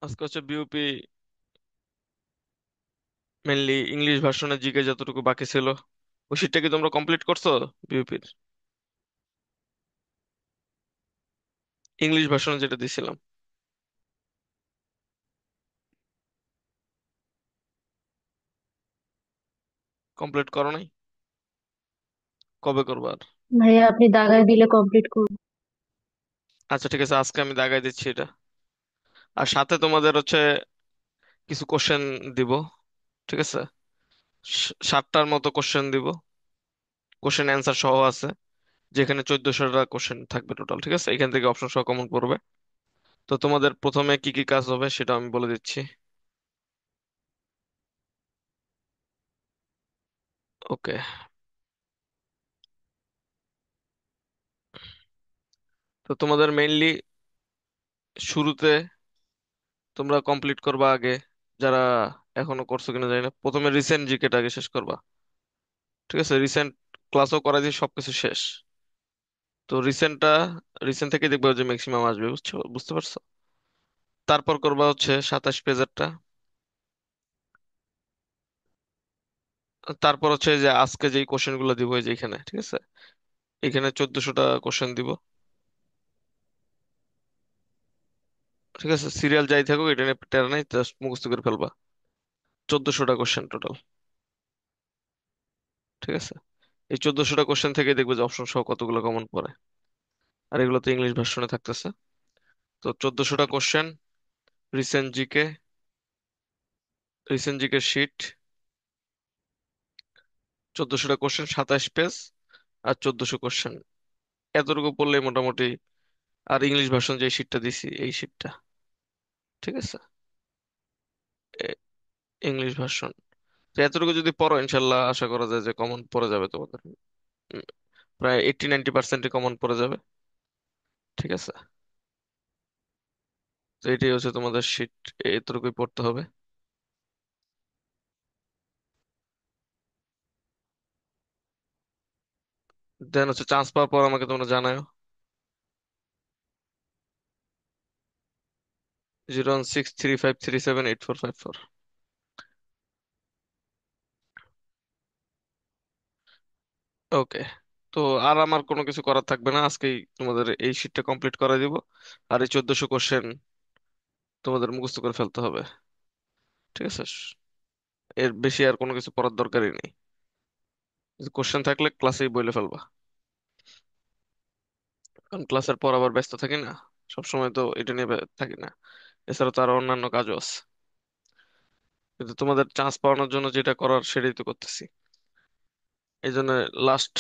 আজকে হচ্ছে BUP, mainly English ভার্সনের জিকে যতটুকু বাকি ছিল ওই শিটটা কি তোমরা কমপ্লিট করছো? বিউপির ইংলিশ ভার্সনে যেটা দিছিলাম কমপ্লিট করো নাই? কবে করবা আর? ভাইয়া আপনি দাগায় দিলে কমপ্লিট করুন। আচ্ছা ঠিক আছে, আজকে আমি দাগাই দিচ্ছি এটা। আর সাথে তোমাদের হচ্ছে কিছু কোশ্চেন দিব, ঠিক আছে? 7টার মতো কোশ্চেন দিব, কোশ্চেন অ্যান্সার সহ আছে, যেখানে 1400টা কোশ্চেন থাকবে টোটাল, ঠিক আছে? এখান থেকে অপশন সহ কমন পড়বে। তো তোমাদের প্রথমে কি কি কাজ হবে সেটা আমি বলে দিচ্ছি। ওকে, তো তোমাদের মেইনলি শুরুতে তোমরা কমপ্লিট করবা আগে, যারা এখনো করছো কিনা জানি না, প্রথমে রিসেন্ট জিকেটা আগে শেষ করবা, ঠিক আছে? রিসেন্ট ক্লাসও করা দিয়ে সবকিছু শেষ। তো রিসেন্ট থেকে দেখবা যে ম্যাক্সিমাম আসবে, বুঝছো? বুঝতে পারছো? তারপর করবা হচ্ছে 27 পেজেরটা। তারপর হচ্ছে যে আজকে যেই কোশ্চেন গুলো দিব এই যে এখানে, ঠিক আছে? এখানে 1400টা কোশ্চেন দিব, ঠিক আছে? সিরিয়াল যাই থাকুক এটা নিয়ে টেরা নাই, জাস্ট মুখস্থ করে ফেলবা। 1400টা কোশ্চেন টোটাল, ঠিক আছে? এই 1400টা কোশ্চেন থেকে দেখবে যে অপশন সহ কতগুলো কমন পড়ে। আর এগুলো তো ইংলিশ ভার্সনে থাকতেছে। তো 1400টা question, recent GK, recent GK sheet, 1400টা কোশ্চেন, 27 পেজ, আর 1400 কোশ্চেন, এতটুকু পড়লে মোটামুটি। আর ইংলিশ ভার্সন যে শিটটা দিছি এই শিটটা, ঠিক আছে? ইংলিশ ভার্সন, তো এতটুকু যদি পড়ো ইনশাল্লাহ আশা করা যায় যে কমন পড়ে যাবে তোমাদের। উম, প্রায় 80-90% কমন পড়ে যাবে, ঠিক আছে? তো এটাই হচ্ছে তোমাদের শিট, এতটুকুই পড়তে হবে। দেন হচ্ছে চান্স পাওয়ার পর আমাকে তোমরা জানাও। 0163537845 ওকে। তো আর আমার কোনো কিছু করার থাকবে না, আজকেই তোমাদের এই শিটটা কমপ্লিট করে দিব। আর এই 1400 কোশ্চেন তোমাদের মুখস্থ করে ফেলতে হবে, ঠিক আছে? এর বেশি আর কোনো কিছু পড়ার দরকারই নেই। কোশ্চেন থাকলে ক্লাসেই বলে ফেলবা, কারণ ক্লাসের পর আবার ব্যস্ত থাকি না, সবসময় তো এটা নিয়ে থাকি না। এছাড়া তো আরো অন্যান্য কাজও আছে, কিন্তু তোমাদের চান্স পাওয়ানোর জন্য যেটা করার সেটাই তো করতেছি। এই জন্য লাস্ট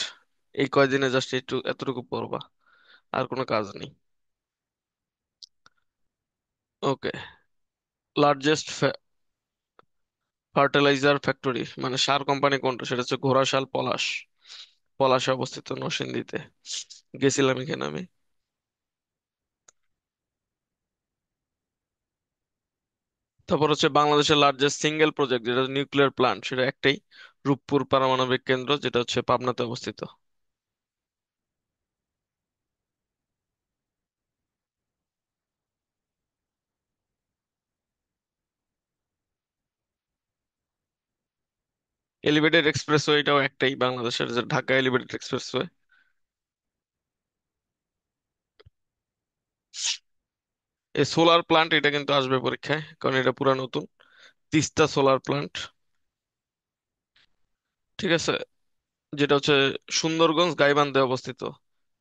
এই কয়দিনে জাস্ট একটু এতটুকু পড়বা, আর কোনো কাজ নেই। ওকে, লার্জেস্ট ফার্টিলাইজার ফ্যাক্টরি মানে সার কোম্পানি কোনটা, সেটা হচ্ছে ঘোড়াশাল পলাশ, পলাশে অবস্থিত নরসিংদীতে। গেছিলাম এখানে আমি। তারপর হচ্ছে বাংলাদেশের লার্জেস্ট সিঙ্গেল প্রজেক্ট যেটা নিউক্লিয়ার প্ল্যান্ট, সেটা একটাই, রূপপুর পারমাণবিক কেন্দ্র, যেটা হচ্ছে পাবনাতে অবস্থিত। এলিভেটেড এক্সপ্রেসওয়ে এটাও একটাই, বাংলাদেশের যে ঢাকা এলিভেটেড এক্সপ্রেসওয়ে। এই সোলার প্ল্যান্ট এটা কিন্তু আসবে পরীক্ষায়, কারণ এটা পুরা নতুন, তিস্তা সোলার প্ল্যান্ট, ঠিক আছে? যেটা হচ্ছে সুন্দরগঞ্জ গাইবান্ধায় অবস্থিত।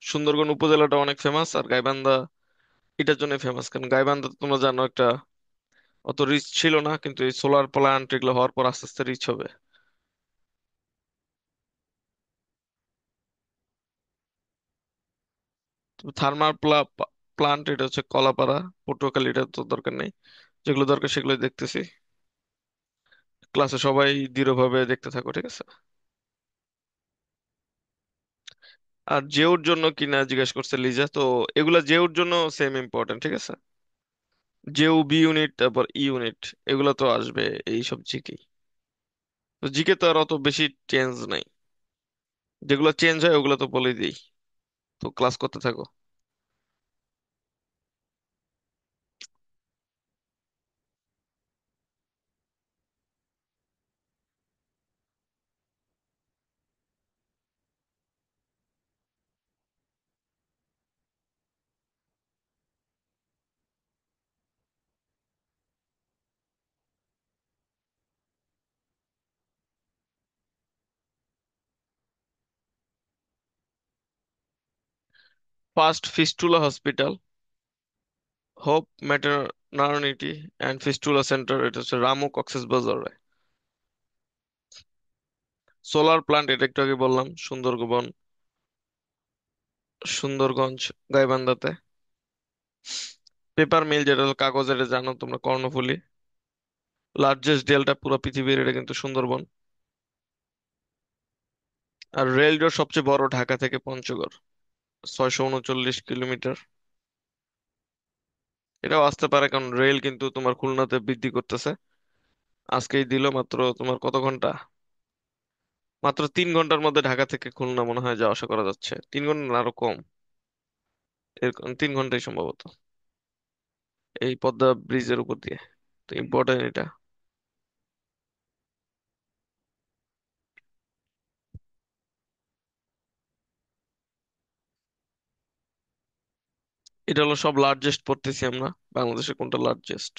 সুন্দরগঞ্জ উপজেলাটা অনেক ফেমাস, আর গাইবান্ধা এটার জন্য ফেমাস কারণ গাইবান্ধা তো তোমরা জানো একটা অত রিচ ছিল না, কিন্তু এই সোলার প্ল্যান্ট এগুলো হওয়ার পর আস্তে আস্তে রিচ হবে। থার্মাল প্লান্ট এটা হচ্ছে কলাপাড়া, পটুয়াখালী, এটা তো দরকার নেই। যেগুলো দরকার সেগুলো দেখতেছি। ক্লাসে সবাই দৃঢ়ভাবে দেখতে থাকো, ঠিক আছে? আর জেউর জন্য কিনা জিজ্ঞেস করছে লিজা, তো এগুলা জেউর জন্য সেম ইম্পর্টেন্ট, ঠিক আছে? জেউ বি ইউনিট তারপর ইউনিট এগুলো তো আসবে এই সব জিকে। তো জিকে তো আর অত বেশি চেঞ্জ নাই, যেগুলো চেঞ্জ হয় ওগুলো তো বলে দিই। তো ক্লাস করতে থাকো। First fistula hospital, hope maternity and fistula centre, এটা হচ্ছে রামু কক্সেস বাজারে। সোলার প্ল্যান্ট, এটা একটু আগে বললাম, সুন্দরগঞ্জ, গাইবান্ধাতে। পেপার মিল, যেটা হলো কাগজের, এটা জানো তোমরা, কর্ণফুলী। লার্জেস্ট ডেল্টা পুরো পৃথিবীর, এটা কিন্তু সুন্দরবন। আর রেল রোড সবচেয়ে বড় ঢাকা থেকে পঞ্চগড়, 639 কিলোমিটার। এটাও আসতে পারে, কারণ রেল কিন্তু তোমার খুলনাতে বৃদ্ধি করতেছে। আজকেই দিল মাত্র, তোমার কত ঘন্টা, মাত্র 3 ঘন্টার মধ্যে ঢাকা থেকে খুলনা মনে হয় যাওয়া আসা করা যাচ্ছে। 3 ঘন্টা না, আরো কম, এরকম 3 ঘন্টাই সম্ভবত, এই পদ্মা ব্রিজের উপর দিয়ে। তো ইম্পর্টেন্ট এটা। এটা হলো সব লার্জেস্ট পড়তেছি আমরা, বাংলাদেশে কোনটা লার্জেস্ট।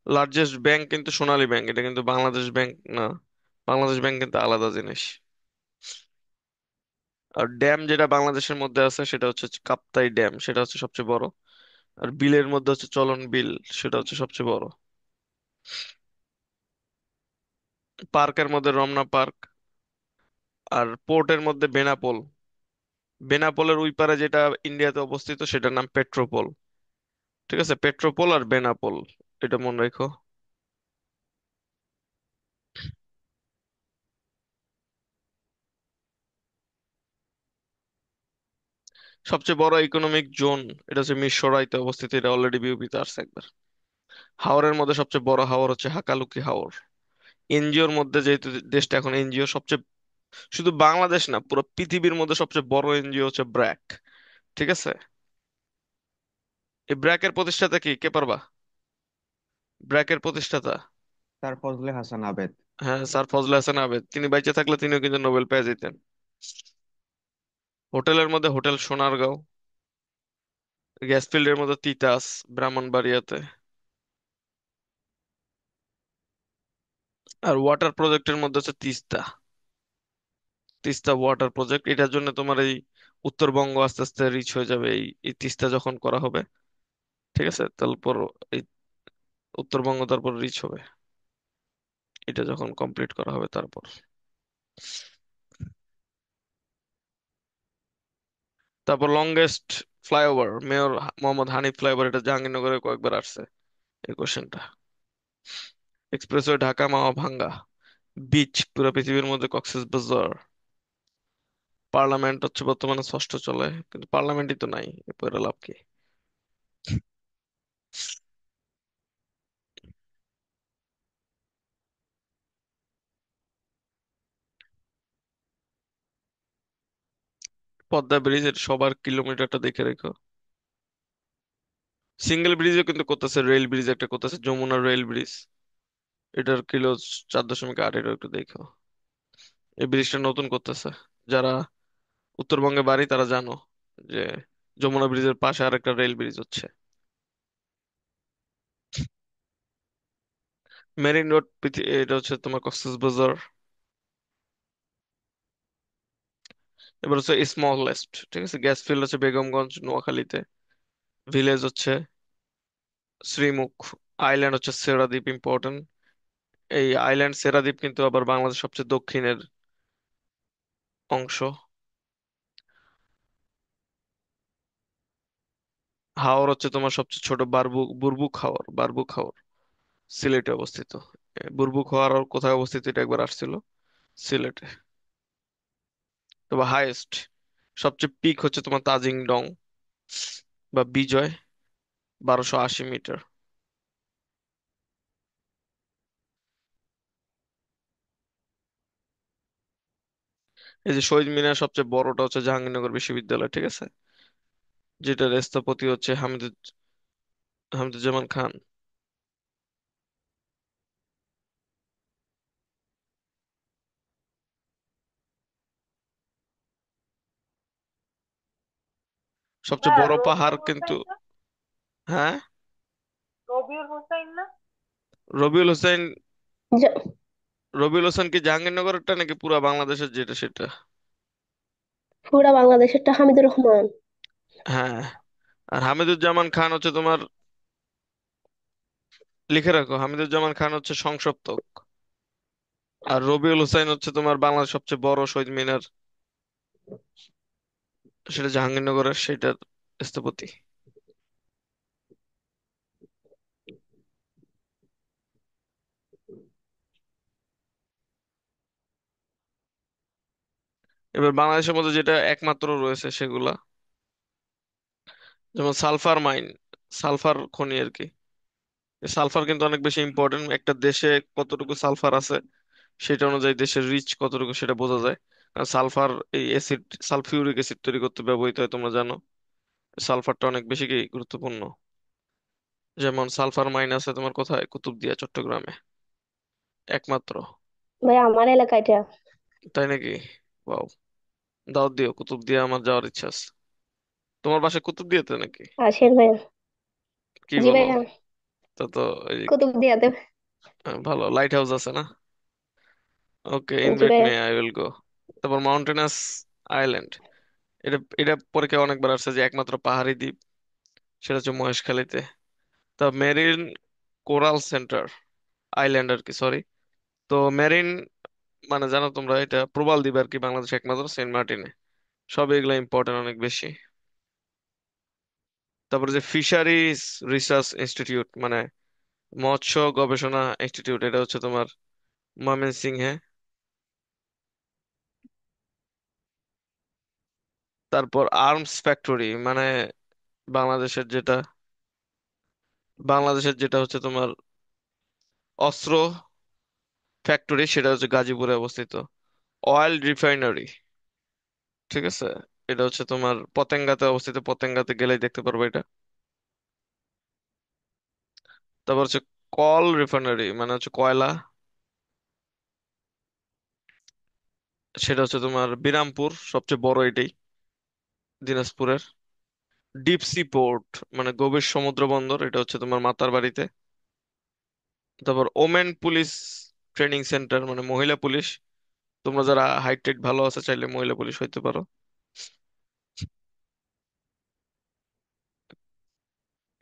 লার্জেস্ট ব্যাংক কিন্তু সোনালী ব্যাংক, এটা কিন্তু বাংলাদেশ ব্যাংক না। বাংলাদেশ ব্যাংক কিন্তু আলাদা জিনিস। আর ড্যাম যেটা বাংলাদেশের মধ্যে আছে সেটা হচ্ছে কাপ্তাই ড্যাম, সেটা হচ্ছে সবচেয়ে বড়। আর বিলের মধ্যে হচ্ছে চলন বিল, সেটা হচ্ছে সবচেয়ে বড়। পার্কের মধ্যে রমনা পার্ক। আর পোর্টের মধ্যে বেনাপোল। বেনাপোলের ওই পারে যেটা ইন্ডিয়াতে অবস্থিত সেটার নাম পেট্রোপোল। ঠিক আছে, পেট্রোপোল আর বেনাপোল, এটা মনে রেখো। সবচেয়ে বড় ইকোনমিক জোন, এটা হচ্ছে মিরসরাইতে অবস্থিত, এটা অলরেডি বিউপিতে আসছে একবার। হাওরের মধ্যে সবচেয়ে বড় হাওর হচ্ছে হাকালুকি হাওর। এনজিওর মধ্যে, যেহেতু দেশটা এখন এনজিও, সবচেয়ে, শুধু বাংলাদেশ না, পুরো পৃথিবীর মধ্যে সবচেয়ে বড় এনজিও হচ্ছে ব্র্যাক। ঠিক আছে, এই ব্র্যাকের প্রতিষ্ঠাতা কি, কে পারবা? ব্র্যাকের প্রতিষ্ঠাতা, স্যার ফজলে হাসান আবেদ। হ্যাঁ, স্যার ফজলে হাসান আবেদ। তিনি বেঁচে থাকলে তিনিও কিন্তু নোবেল পেয়ে যেতেন। হোটেলের মধ্যে হোটেল সোনারগাঁও। গ্যাস ফিল্ডের মধ্যে তিতাস, ব্রাহ্মণবাড়িয়াতে। আর ওয়াটার প্রজেক্টের মধ্যে হচ্ছে তিস্তা। তিস্তা ওয়াটার প্রজেক্ট, এটার জন্য তোমার এই উত্তরবঙ্গ আস্তে আস্তে রিচ হয়ে যাবে, এই তিস্তা যখন করা হবে। ঠিক আছে, তারপর এই উত্তরবঙ্গ তারপর রিচ হবে, এটা যখন কমপ্লিট করা হবে তারপর। তারপর longest flyover, mayor Mohammad Hanif flyover, এটা জাহাঙ্গীরনগরে কয়েকবার আসছে এই কোশ্চেনটা। এক্সপ্রেসওয়ে ঢাকা মাওয়া ভাঙ্গা। বিচ পুরো পৃথিবীর মধ্যে কক্সেস বাজার। পার্লামেন্ট হচ্ছে বর্তমানে ষষ্ঠ চলে, কিন্তু পার্লামেন্টই তো নাই, এরপরে লাভ কি? পদ্মা ব্রিজ, এটা সবার কিলোমিটারটা দেখে রেখো। সিঙ্গেল ব্রিজও কিন্তু করতেছে, রেল ব্রিজ একটা করতেছে, যমুনা রেল ব্রিজ, এটার কিলো 4.8, এটা একটু দেখো। এই ব্রিজটা নতুন করতেছে। যারা উত্তরবঙ্গে বাড়ি তারা জানো যে যমুনা ব্রিজের পাশে আরেকটা রেল ব্রিজ হচ্ছে। মেরিন রোড, এটা হচ্ছে তোমার কক্সবাজার। এবার হচ্ছে স্মলেস্ট, ঠিক আছে, গ্যাস ফিল্ড হচ্ছে বেগমগঞ্জ, নোয়াখালীতে। ভিলেজ হচ্ছে শ্রীমুখ। আইল্যান্ড হচ্ছে সেরাদ্বীপ, ইম্পর্টেন্ট। এই আইল্যান্ড সেরাদ্বীপ কিন্তু আবার বাংলাদেশ সবচেয়ে দক্ষিণের অংশ। হাওর হচ্ছে তোমার সবচেয়ে ছোট, বুরবুক হাওর, বারবুক হাওর, সিলেটে অবস্থিত। বুরবুক হাওর আর কোথায় অবস্থিত, এটা একবার আসছিল, সিলেটে। তবে হাইয়েস্ট, সবচেয়ে পিক হচ্ছে তোমার তাজিং ডং বা বিজয়, 1280 মিটার। এই যে শহীদ মিনার সবচেয়ে বড়টা হচ্ছে জাহাঙ্গীরনগর বিশ্ববিদ্যালয়, ঠিক আছে, যেটার স্থপতি হচ্ছে হামিদুজ্জামান খান। সবচেয়ে বড় পাহাড় কিন্তু, হ্যাঁ, রবিউল হোসাইন না? রবিউল হোসেন। যা- রবিউল হোসেন কি জাহাঙ্গীরনগরেরটা নাকি পুরা বাংলাদেশের যেটা সেটা? পুরা বাংলাদেশেরটা হামিদুর রহমান। হ্যাঁ। আর হামিদুজ্জামান খান হচ্ছে তোমার, লিখে রাখো, হামিদুজ্জামান খান হচ্ছে সংসপ্তক। আর রবিউল হোসেন হচ্ছে তোমার বাংলাদেশের সবচেয়ে বড় শহীদ মিনার, সেটা জাহাঙ্গীরনগরের, সেটার স্থপতি। এবার বাংলাদেশের মধ্যে যেটা একমাত্র রয়েছে সেগুলা, যেমন সালফার মাইন, সালফার খনি আর কি। সালফার কিন্তু অনেক বেশি ইম্পর্টেন্ট, একটা দেশে কতটুকু সালফার আছে সেটা অনুযায়ী দেশের রিচ কতটুকু সেটা বোঝা যায়। কারণ সালফার, এই অ্যাসিড, সালফিউরিক অ্যাসিড তৈরি করতে ব্যবহৃত হয়, তোমরা জানো। সালফারটা অনেক বেশি কি গুরুত্বপূর্ণ। যেমন সালফার মাইন আছে তোমার কোথায়, কুতুবদিয়া, চট্টগ্রামে, একমাত্র। ভাই আমার এলাকায় এটা। তাই নাকি? ওয়াও। দাওয়াত দিও, কুতুবদিয়া আমার যাওয়ার ইচ্ছা আছে। তোমার বাসা কুতুবদিয়াতে নাকি? আসেন ভাইয়া। কি জি বলো! ভাইয়া। তা তো এই, কুতুবদিয়াতে। ভালো লাইট হাউস আছে না? ওকে, জি ইনভাইট ভাইয়া। Me, I will go. তারপর মাউন্টেনাস আইল্যান্ড, এটা এটা পরীক্ষায় অনেকবার আসছে যে একমাত্র পাহাড়ি দ্বীপ, সেটা হচ্ছে মহেশখালীতে। তা মেরিন কোরাল সেন্টার আইল্যান্ড আর কি, সরি। তো মেরিন মানে জানো তোমরা, এটা প্রবাল দ্বীপ আর কি, বাংলাদেশ একমাত্র সেন্ট মার্টিনে। সব এগুলা ইম্পর্টেন্ট অনেক বেশি। তারপরে যে ফিশারিজ রিসার্চ ইনস্টিটিউট, মানে মৎস্য গবেষণা ইনস্টিটিউট, এটা হচ্ছে তোমার ময়মনসিংহে। তারপর আর্মস ফ্যাক্টরি, মানে বাংলাদেশের যেটা, হচ্ছে তোমার অস্ত্র ফ্যাক্টরি, সেটা হচ্ছে গাজীপুরে অবস্থিত। অয়েল রিফাইনারি, ঠিক আছে, এটা হচ্ছে তোমার পতেঙ্গাতে অবস্থিত, পতেঙ্গাতে গেলেই দেখতে পারবে এটা। তারপর হচ্ছে কল রিফাইনারি, মানে হচ্ছে কয়লা, সেটা হচ্ছে তোমার বিরামপুর, সবচেয়ে বড় এটাই, দিনাজপুরের। ডিপ সি পোর্ট, মানে গভীর সমুদ্র বন্দর, এটা হচ্ছে তোমার মাতারবাড়িতে। তারপর ওমেন পুলিশ ট্রেনিং সেন্টার, মানে মহিলা পুলিশ, তোমরা যারা হাইট টাইট ভালো আছে চাইলে মহিলা পুলিশ হইতে পারো।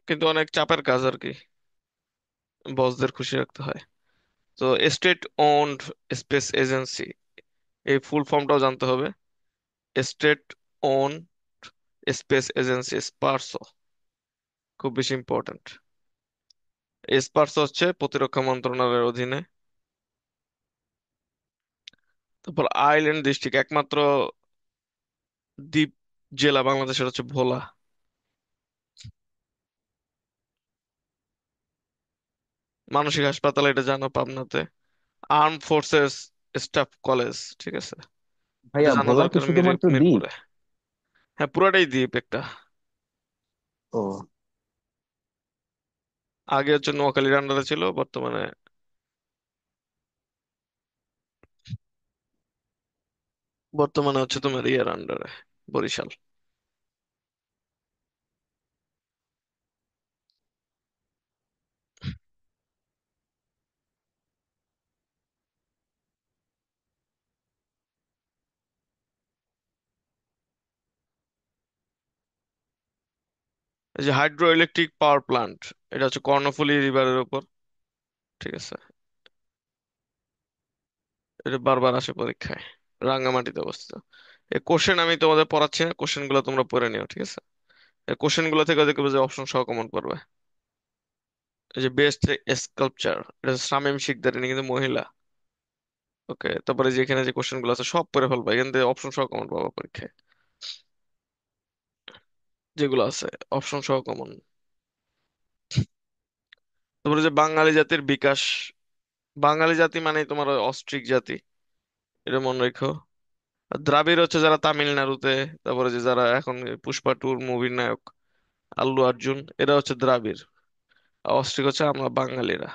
কিন্তু অনেক চাপের কাজ আর কি, বসদের খুশি রাখতে হয়। তো স্টেট ওন্ড স্পেস এজেন্সি, এই ফুল ফর্মটাও জানতে হবে। State on space agency, SPARRSO, খুব বেশি ইম্পর্ট্যান্ট। স্পারসো হচ্ছে প্রতিরক্ষা মন্ত্রণালয়ের অধীনে। তারপর আইল্যান্ড ডিস্ট্রিক্ট, একমাত্র দ্বীপ জেলা বাংলাদেশের হচ্ছে ভোলা। মানসিক হাসপাতাল, এটা জানো, পাবনাতে। আর্ম ফোর্সেস স্টাফ কলেজ, ঠিক আছে, এটা ভাইয়া জানা ভোলা কি দরকার, শুধুমাত্র দ্বীপ? মিরপুরে। হ্যাঁ, পুরাটাই দ্বীপ একটা। ও। আগে হচ্ছে নোয়াখালীর আন্ডারে ছিল, বর্তমানে হচ্ছে তোমার ইয়ার আন্ডারে, বরিশাল। এই যে হাইড্রো ইলেকট্রিক পাওয়ার প্ল্যান্ট, এটা হচ্ছে কর্ণফুলী রিভারের উপর, ঠিক আছে। এটা বারবার আসে পরীক্ষায়, রাঙ্গামাটিতে অবস্থিত। এই কোশ্চেন আমি তোমাদের পড়াচ্ছি না, কোশ্চেন গুলো তোমরা পড়ে নিও, ঠিক আছে। এই কোশ্চেন গুলো থেকে দেখবে যে অপশন সহ কমন পড়বে। এই যে বেস্ট স্কাল্পচার, এটা হচ্ছে শামীম শিকদার, ইনি কিন্তু মহিলা। ওকে, তারপরে যে এখানে যে কোশ্চেন গুলো আছে সব পড়ে ফেলবা, এখান থেকে অপশন সহ কমন পাবা পরীক্ষায়, যেগুলো আছে অপশন সহ কমন। তারপরে যে বাঙালি জাতির বিকাশ, বাঙালি জাতি মানে তোমার অস্ট্রিক জাতি, এটা মনে রেখো। আর দ্রাবিড় হচ্ছে যারা তামিলনাড়ুতে, তারপরে যে যারা এখন পুষ্পা টুর মুভির নায়ক আল্লু অর্জুন, এরা হচ্ছে দ্রাবিড়। আর অস্ট্রিক হচ্ছে আমরা বাঙালিরা,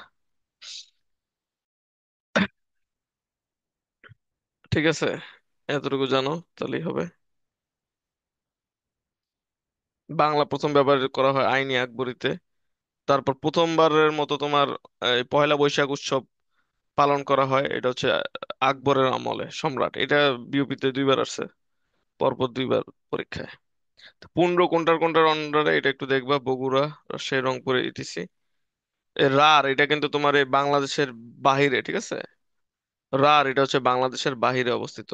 ঠিক আছে। এতটুকু জানো তাহলেই হবে। বাংলা প্রথম ব্যবহার করা হয় আইনি আকবরীতে, তারপর প্রথমবারের মতো তোমার এই পহেলা বৈশাখ উৎসব পালন করা হয়, এটা হচ্ছে আকবরের আমলে, সম্রাট। এটা বিউপিতে দুইবার আসছে, পরপর দুইবার পরীক্ষায়। তো পুন্ড কোনটার কোনটার অন্ডারে এটা একটু দেখবা: বগুড়া, রাজশাহী, রংপুরে, ইটিসি। রার এটা কিন্তু তোমার এই বাংলাদেশের বাহিরে, ঠিক আছে? রার এটা হচ্ছে বাংলাদেশের বাহিরে অবস্থিত,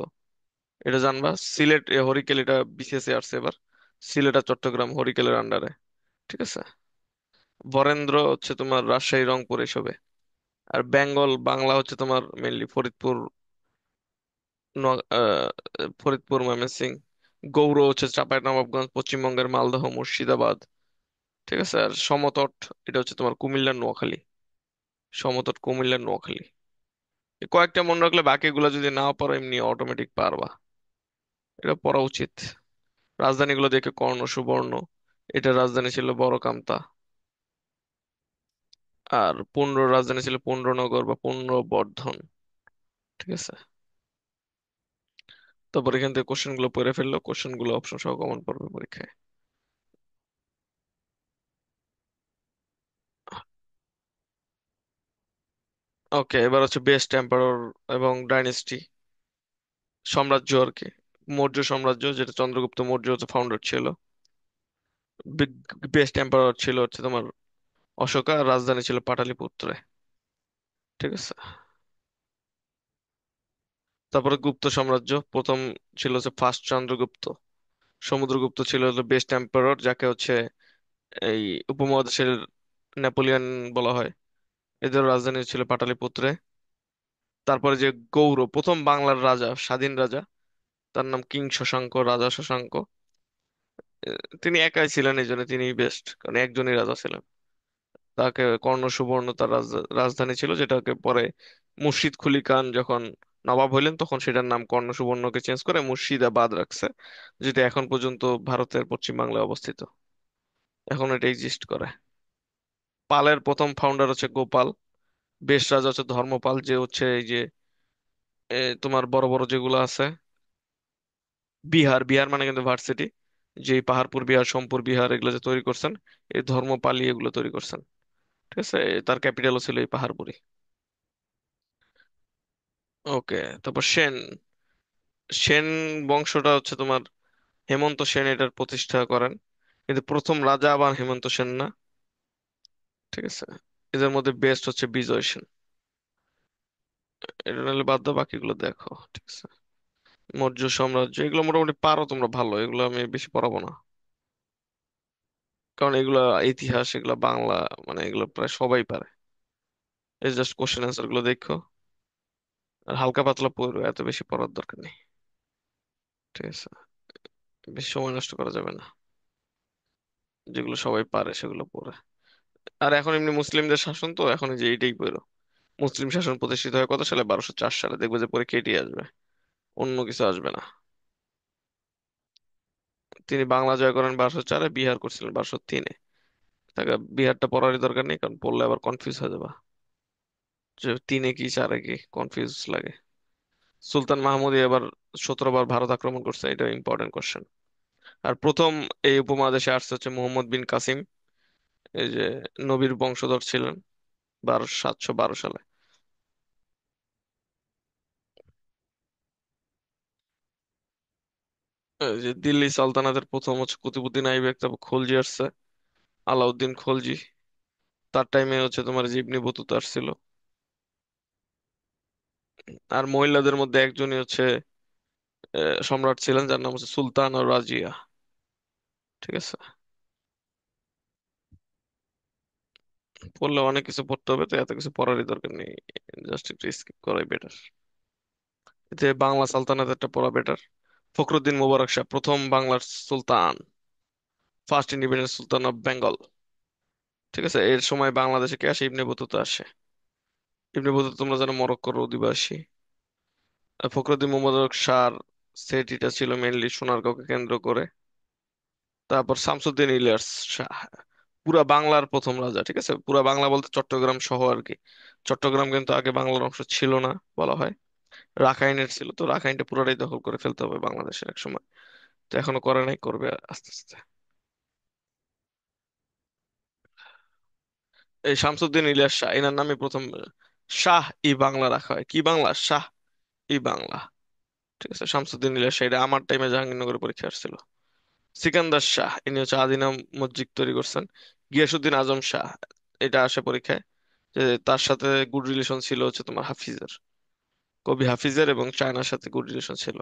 এটা জানবা। সিলেট হরিকেল, এটা বিসিএস এ আসছে এবার। সিলেট আর চট্টগ্রাম হরিকেলের আন্ডারে, ঠিক আছে? বরেন্দ্র হচ্ছে তোমার রাজশাহী, রংপুর এসবে। আর বেঙ্গল বাংলা হচ্ছে তোমার মেইনলি ফরিদপুর, ফরিদপুর, ময়মনসিংহ। গৌড় হচ্ছে চাঁপাইনবাবগঞ্জ, পশ্চিমবঙ্গের মালদহ, মুর্শিদাবাদ, ঠিক আছে? আর সমতট এটা হচ্ছে তোমার কুমিল্লার নোয়াখালী, সমতট কুমিল্লার নোয়াখালী। এই কয়েকটা মনে রাখলে বাকিগুলো যদি নাও পারো এমনি অটোমেটিক পারবা, এটা পড়া উচিত। রাজধানীগুলো দেখে: কর্ণ, সুবর্ণ, এটা রাজধানী ছিল বড় কামতা। আর পুন্ড্র রাজধানী ছিল পুন্ড্রনগর বা পুন্ড্রবর্ধন, ঠিক আছে? তারপর এখান থেকে কোশ্চেন গুলো পড়ে ফেললো, কোশ্চেন গুলো অপশন সহ কমন পড়বে পরীক্ষায়। ওকে, এবার হচ্ছে বেস্ট এম্পারর এবং ডাইনেস্টি, সাম্রাজ্য আর কি। মৌর্য সাম্রাজ্য, যেটা চন্দ্রগুপ্ত মৌর্য হচ্ছে ফাউন্ডার ছিল। বেস্ট এম্পারর ছিল হচ্ছে তোমার অশোকা, আর রাজধানী ছিল পাটালিপুত্রে, ঠিক আছে? তারপরে গুপ্ত সাম্রাজ্য, প্রথম ছিল হচ্ছে ফার্স্ট চন্দ্রগুপ্ত। সমুদ্রগুপ্ত ছিল হলো বেস্ট এম্পারর, যাকে হচ্ছে এই উপমহাদেশের নেপোলিয়ন বলা হয়। এদের রাজধানী ছিল পাটালিপুত্রে। তারপরে যে গৌড়, প্রথম বাংলার রাজা, স্বাধীন রাজা, তার নাম কিং শশাঙ্ক, রাজা শশাঙ্ক। তিনি একাই ছিলেন, এই জন্য তিনি বেস্ট, কারণ একজনই রাজা ছিলেন। তাকে কর্ণ সুবর্ণ তার রাজধানী ছিল, যেটাকে পরে মুর্শিদ কুলি খান যখন নবাব হইলেন তখন সেটার নাম কর্ণ সুবর্ণকে চেঞ্জ করে মুর্শিদাবাদ রাখছে, যেটা এখন পর্যন্ত ভারতের পশ্চিম বাংলায় অবস্থিত। এখন এটা এক্সিস্ট করে। পালের প্রথম ফাউন্ডার হচ্ছে গোপাল। বেশ রাজা হচ্ছে ধর্মপাল, যে হচ্ছে এই যে তোমার বড় বড় যেগুলো আছে, বিহার, বিহার মানে কিন্তু ভার্সিটি, যে পাহাড়পুর বিহার, সোমপুর বিহার, এগুলো যে তৈরি করছেন, এই ধর্মপালই এগুলো তৈরি করছেন, ঠিক আছে? তার ক্যাপিটালও ছিল এই পাহাড়পুরি। ওকে, তারপর সেন। সেন বংশটা হচ্ছে তোমার হেমন্ত সেন এটার প্রতিষ্ঠা করেন, কিন্তু প্রথম রাজা আবার হেমন্ত সেন না, ঠিক আছে? এদের মধ্যে বেস্ট হচ্ছে বিজয় সেন। এটা নাহলে বাদ দাও, বাকিগুলো দেখো, ঠিক আছে? মৌর্য সাম্রাজ্য এগুলো মোটামুটি পারো তোমরা ভালো, এগুলো আমি বেশি পড়াবো না, কারণ এগুলা ইতিহাস, এগুলা বাংলা, মানে এগুলো প্রায় সবাই পারে। এই জাস্ট কোশ্চেন অ্যান্সার গুলো দেখো, আর হালকা পাতলা পড়ো, এত বেশি পড়ার দরকার নেই, ঠিক আছে? বেশি সময় নষ্ট করা যাবে না, যেগুলো সবাই পারে সেগুলো পড়ে। আর এখন এমনি মুসলিমদের শাসন, তো এখন এই যে এইটাই পড়ো। মুসলিম শাসন প্রতিষ্ঠিত হয় কত সালে? 1204 সালে। দেখবে যে পরীক্ষা এটাই আসবে, অন্য কিছু আসবে না। তিনি বাংলা জয় করেন 1204-এ, বিহার করছিলেন 1203-এ। তাকে বিহারটা পড়ারই দরকার নেই, কারণ পড়লে আবার কনফিউজ হয়ে যাবে, যে তিনে কি চারে কি কনফিউজ লাগে। সুলতান মাহমুদ এবার 17 বার ভারত আক্রমণ করছে, এটা ইম্পর্টেন্ট কোশ্চেন। আর প্রথম এই উপমহাদেশে আসছে হচ্ছে মোহাম্মদ বিন কাসিম, এই যে নবীর বংশধর ছিলেন, 712 সালে। এই যে দিল্লি সালতানাতের প্রথম হচ্ছে কুতুবুদ্দিন আইবেক, তারপর খলজি আসছে, আলাউদ্দিন খলজি। তার টাইমে হচ্ছে তোমার যে ইবনে বতুতা আসছিল। আর মহিলাদের মধ্যে একজনই হচ্ছে সম্রাট ছিলেন, যার নাম হচ্ছে সুলতান আর রাজিয়া, ঠিক আছে? পড়লে অনেক কিছু পড়তে হবে, তো এত কিছু পড়ারই দরকার নেই, জাস্ট একটু স্কিপ করাই বেটার। এতে বাংলা সালতানাতেরটা পড়া বেটার। ফখরুদ্দিন মুবারক শাহ, প্রথম বাংলার সুলতান, first independent sultan of Bengal, ঠিক আছে? এর সময় বাংলাদেশে কে আসে? ইবনে বতুতা আসে। ইবনে বতুতা তোমরা জানো মরক্কোর অধিবাসী। আর ফখরুদ্দিন মুবারক শাহর সেটিটা ছিল মেইনলি সোনারগাঁওকে কেন্দ্র করে। তারপর শামসুদ্দিন ইলিয়াস শাহ, পুরা বাংলার প্রথম রাজা, ঠিক আছে? পুরা বাংলা বলতে চট্টগ্রাম সহ আর কি। চট্টগ্রাম কিন্তু আগে বাংলার অংশ ছিল না, বলা হয় রাখাইনের ছিল, তো রাখাইনটা পুরোটাই দখল করে ফেলতে হবে বাংলাদেশের এক সময়। তো এখনো করে নাই, করবে আস্তে আস্তে। এই শামসুদ্দিন ইলিয়াস শাহ এনার নামে প্রথম শাহ ই বাংলা রাখা হয়। কি বাংলা? শাহ ই বাংলা। ঠিক আছে, শামসুদ্দিন ইলিয়াস শাহ, এটা আমার টাইমে জাহাঙ্গীরনগরে পরীক্ষা আসছিল। সিকান্দার শাহ ইনি হচ্ছে আদিনা মসজিদ তৈরি করছেন। গিয়াসুদ্দিন আজম শাহ, এটা আসে পরীক্ষায়, যে তার সাথে গুড রিলেশন ছিল হচ্ছে তোমার হাফিজের, কবি হাফিজের, এবং চায়নার সাথে গুড রিলেশন ছিল।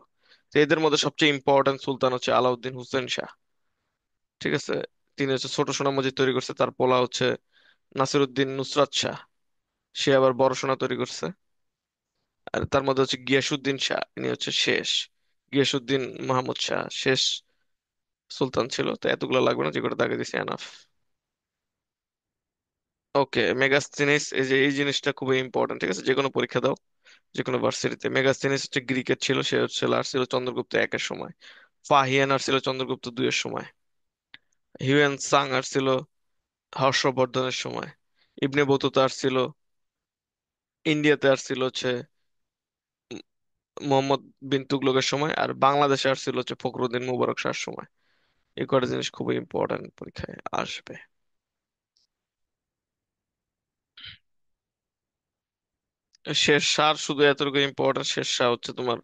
তো এদের মধ্যে সবচেয়ে ইম্পর্টেন্ট সুলতান হচ্ছে আলাউদ্দিন হুসেন শাহ। ঠিক আছে, তিনি হচ্ছে ছোট সোনা মসজিদ তৈরি করছে, তার পোলা হচ্ছে নাসিরুদ্দিন নুসরাত শাহ, সে আবার বড় সোনা তৈরি করছে। আর তার মধ্যে হচ্ছে গিয়াসুদ্দিন শাহ, ইনি হচ্ছে শেষ, গিয়াসুদ্দিন মাহমুদ শাহ শেষ সুলতান ছিল। তো এতগুলো লাগবে না, যে কটা দাগে দিছে এনাফ। ওকে, মেগাস্তিনিস, এই যে এই জিনিসটা খুবই ইম্পর্টেন্ট। ঠিক আছে, যে কোনো পরীক্ষা দাও, যে কোনো ভার্সিটিতে, মেগাস্তিনিস হচ্ছে গ্রিকের ছিল, সে হচ্ছে আর ছিল চন্দ্রগুপ্ত একের সময়। ফাহিয়ান আর ছিল চন্দ্রগুপ্ত দুইয়ের সময়। হিউয়েন সাং আর ছিল হর্ষবর্ধনের সময়। ইবনে বতুতা আর ছিল ইন্ডিয়াতে, আর ছিল হচ্ছে মোহাম্মদ বিন তুগলকের সময়। আর বাংলাদেশে আর ছিল হচ্ছে ফখরুদ্দিন মুবারক শাহর সময়। এই কটা জিনিস খুবই ইম্পর্টেন্ট, পরীক্ষায় আসবে। শের শাহ শুধু এতটুকু ইম্পর্টেন্ট, শের শাহ হচ্ছে তোমার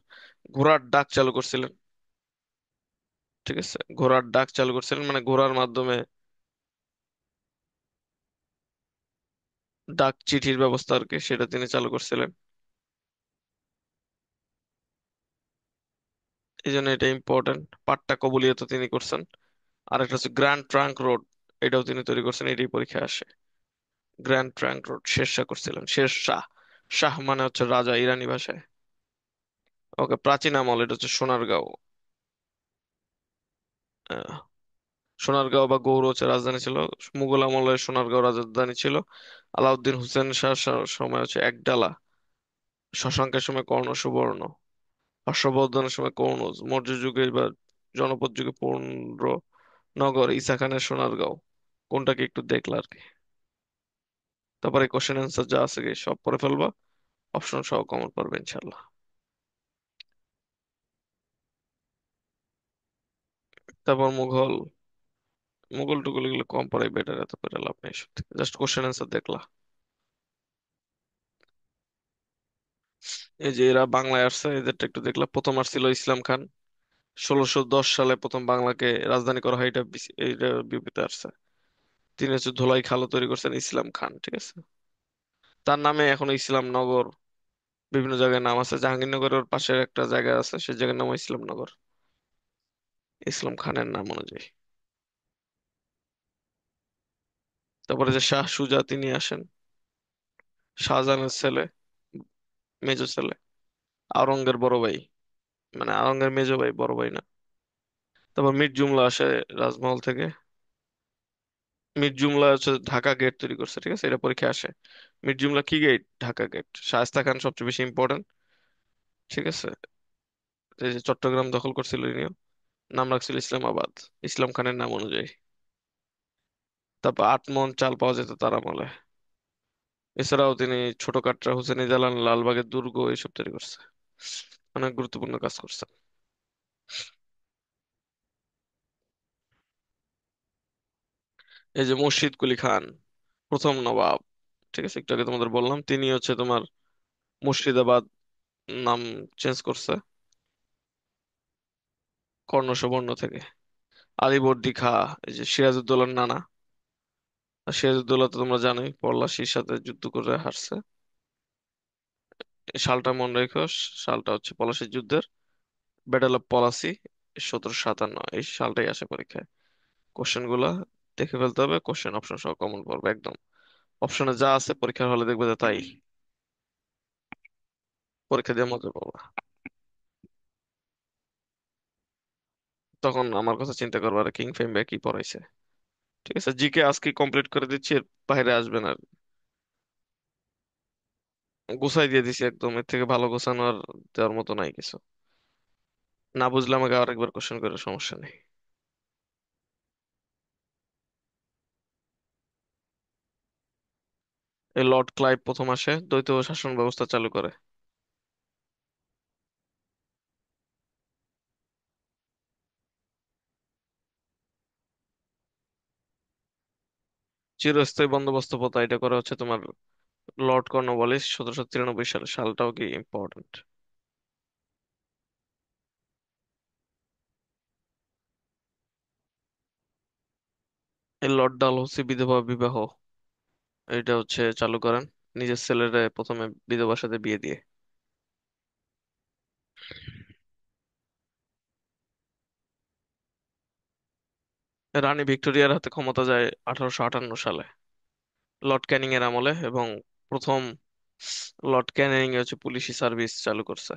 ঘোড়ার ডাক চালু করছিলেন। ঠিক আছে, ঘোড়ার ডাক চালু করছিলেন, মানে ঘোড়ার মাধ্যমে ডাক চিঠির ব্যবস্থা আর কি, সেটা তিনি চালু করছিলেন। এই জন্য এটা ইম্পর্টেন্ট। পাট্টা কবুলিয়ত তিনি করছেন। আর একটা হচ্ছে গ্র্যান্ড ট্রাঙ্ক রোড, এটাও তিনি তৈরি করছেন, এটাই পরীক্ষায় আসে। গ্র্যান্ড ট্রাঙ্ক রোড শেরশাহ করছিলেন। শেরশাহ, শাহ মানে হচ্ছে রাজা ইরানি ভাষায়। ওকে, প্রাচীন আমল, এটা হচ্ছে সোনারগাঁও। আহ, সোনারগাঁও বা গৌড় হচ্ছে রাজধানী ছিল। মুঘল আমলে সোনারগাঁও রাজধানী ছিল। আলাউদ্দিন হুসেন শাহ সময় হচ্ছে একডালা। শশাঙ্কের সময় কর্ণ সুবর্ণ। হর্ষবর্ধনের সময় কনৌজ। মৌর্য যুগে বা জনপদ যুগে পুন্ড্র নগর। ঈসা খানের সোনারগাঁও। কোনটাকে একটু দেখলা আর কি। তারপরে কোশ্চেন অ্যান্সার যা আছে কি সব পড়ে ফেলবা, অপশন সহ কমন পারবে ইনশাল্লাহ। তারপর মুঘল, মুঘল টুগল এগুলো কম পড়াই বেটার, এত করে লাভ নেই, জাস্ট কোশ্চেন অ্যান্সার দেখলা। এই যে এরা বাংলায় আসছে, এদেরটা একটু দেখলা। প্রথম আসছিল ইসলাম খান, 1610 সালে প্রথম বাংলাকে রাজধানী করা হয়, এটা বিবৃতি আসছে। তিনি হচ্ছে ধোলাই খালও তৈরি করছেন ইসলাম খান। ঠিক আছে, তার নামে এখনো ইসলাম নগর বিভিন্ন জায়গায় নাম আছে। জাহাঙ্গীরনগরের পাশে একটা জায়গা আছে, সেই জায়গার নাম ইসলামনগর, ইসলাম খানের নাম অনুযায়ী। তারপরে যে শাহ সুজা, তিনি আসেন শাহজাহানের ছেলে, মেজো ছেলে, আওরঙ্গের বড় ভাই, মানে আওরঙ্গের মেজো ভাই, বড় ভাই না। তারপর মীর জুমলা আসে রাজমহল থেকে। মীর জুমলা হচ্ছে ঢাকা গেট তৈরি করছে। ঠিক আছে, এটা পরীক্ষায় আসে। মীর জুমলা কি গেট? ঢাকা গেট। শায়েস্তা খান সবচেয়ে বেশি ইম্পর্টেন্ট। ঠিক আছে, এই যে চট্টগ্রাম দখল করছিল ইনিও, নাম রাখছিল ইসলামাবাদ, ইসলাম খানের নাম অনুযায়ী। তারপর 8 মণ চাল পাওয়া যেত তার আমলে। এছাড়াও তিনি ছোট কাটরা, হুসেনি দালান, লালবাগের দুর্গ এইসব তৈরি করছে। অনেক গুরুত্বপূর্ণ কাজ করছে। এই যে মুর্শিদ কুলি খান, প্রথম নবাব। ঠিক আছে, একটু আগে তোমাদের বললাম, তিনি হচ্ছে তোমার মুর্শিদাবাদ নাম চেঞ্জ করছে কর্ণ সুবর্ণ থেকে। আলীবর্দী খাঁ, এই যে সিরাজউদ্দৌলার নানা। আর সিরাজউদ্দৌলা তো তোমরা জানোই, পলাশির সাথে যুদ্ধ করে হারছে। এই সালটা মনে রেখো, সালটা হচ্ছে পলাশির যুদ্ধের, ব্যাটেল অফ পলাশি, 1757, এই সালটাই আসে পরীক্ষায়। কোশ্চেন গুলা দেখে ফেলতে হবে, কোশ্চেন অপশন সহ কমন পড়বে একদম। অপশনে যা আছে পরীক্ষার হলে দেখবে যে তাই, পরীক্ষা দিয়ে মজা পাবা। তখন আমার কথা চিন্তা করবে, আর কিং ফেম কি পড়াইছে। ঠিক আছে, জিকে আজকে কমপ্লিট করে দিচ্ছি, এর বাইরে আসবেন আর। গুছাই দিয়ে দিছি একদম, এর থেকে ভালো গোছানো আর দেওয়ার মতো নাই কিছু। না বুঝলে আমাকে আরেকবার কোশ্চেন করে, সমস্যা নেই। এই লর্ড ক্লাইভ প্রথম আসে, দ্বৈত শাসন ব্যবস্থা চালু করে। চিরস্থায়ী বন্দোবস্ত প্রথা, এটা করা হচ্ছে তোমার লর্ড কর্নওয়ালিস 1793 সালে। সালটাও কি ইম্পর্টেন্ট। এই লর্ড ডালহৌসি বিধবা বিবাহ এটা হচ্ছে চালু করেন, নিজের ছেলেরা প্রথমে বিধবার সাথে বিয়ে দিয়ে। রানী ভিক্টোরিয়ার হাতে ক্ষমতা যায় 1858 সালে, লর্ড ক্যানিং এর আমলে। এবং প্রথম লর্ড ক্যানিং হচ্ছে পুলিশি সার্ভিস চালু করছে।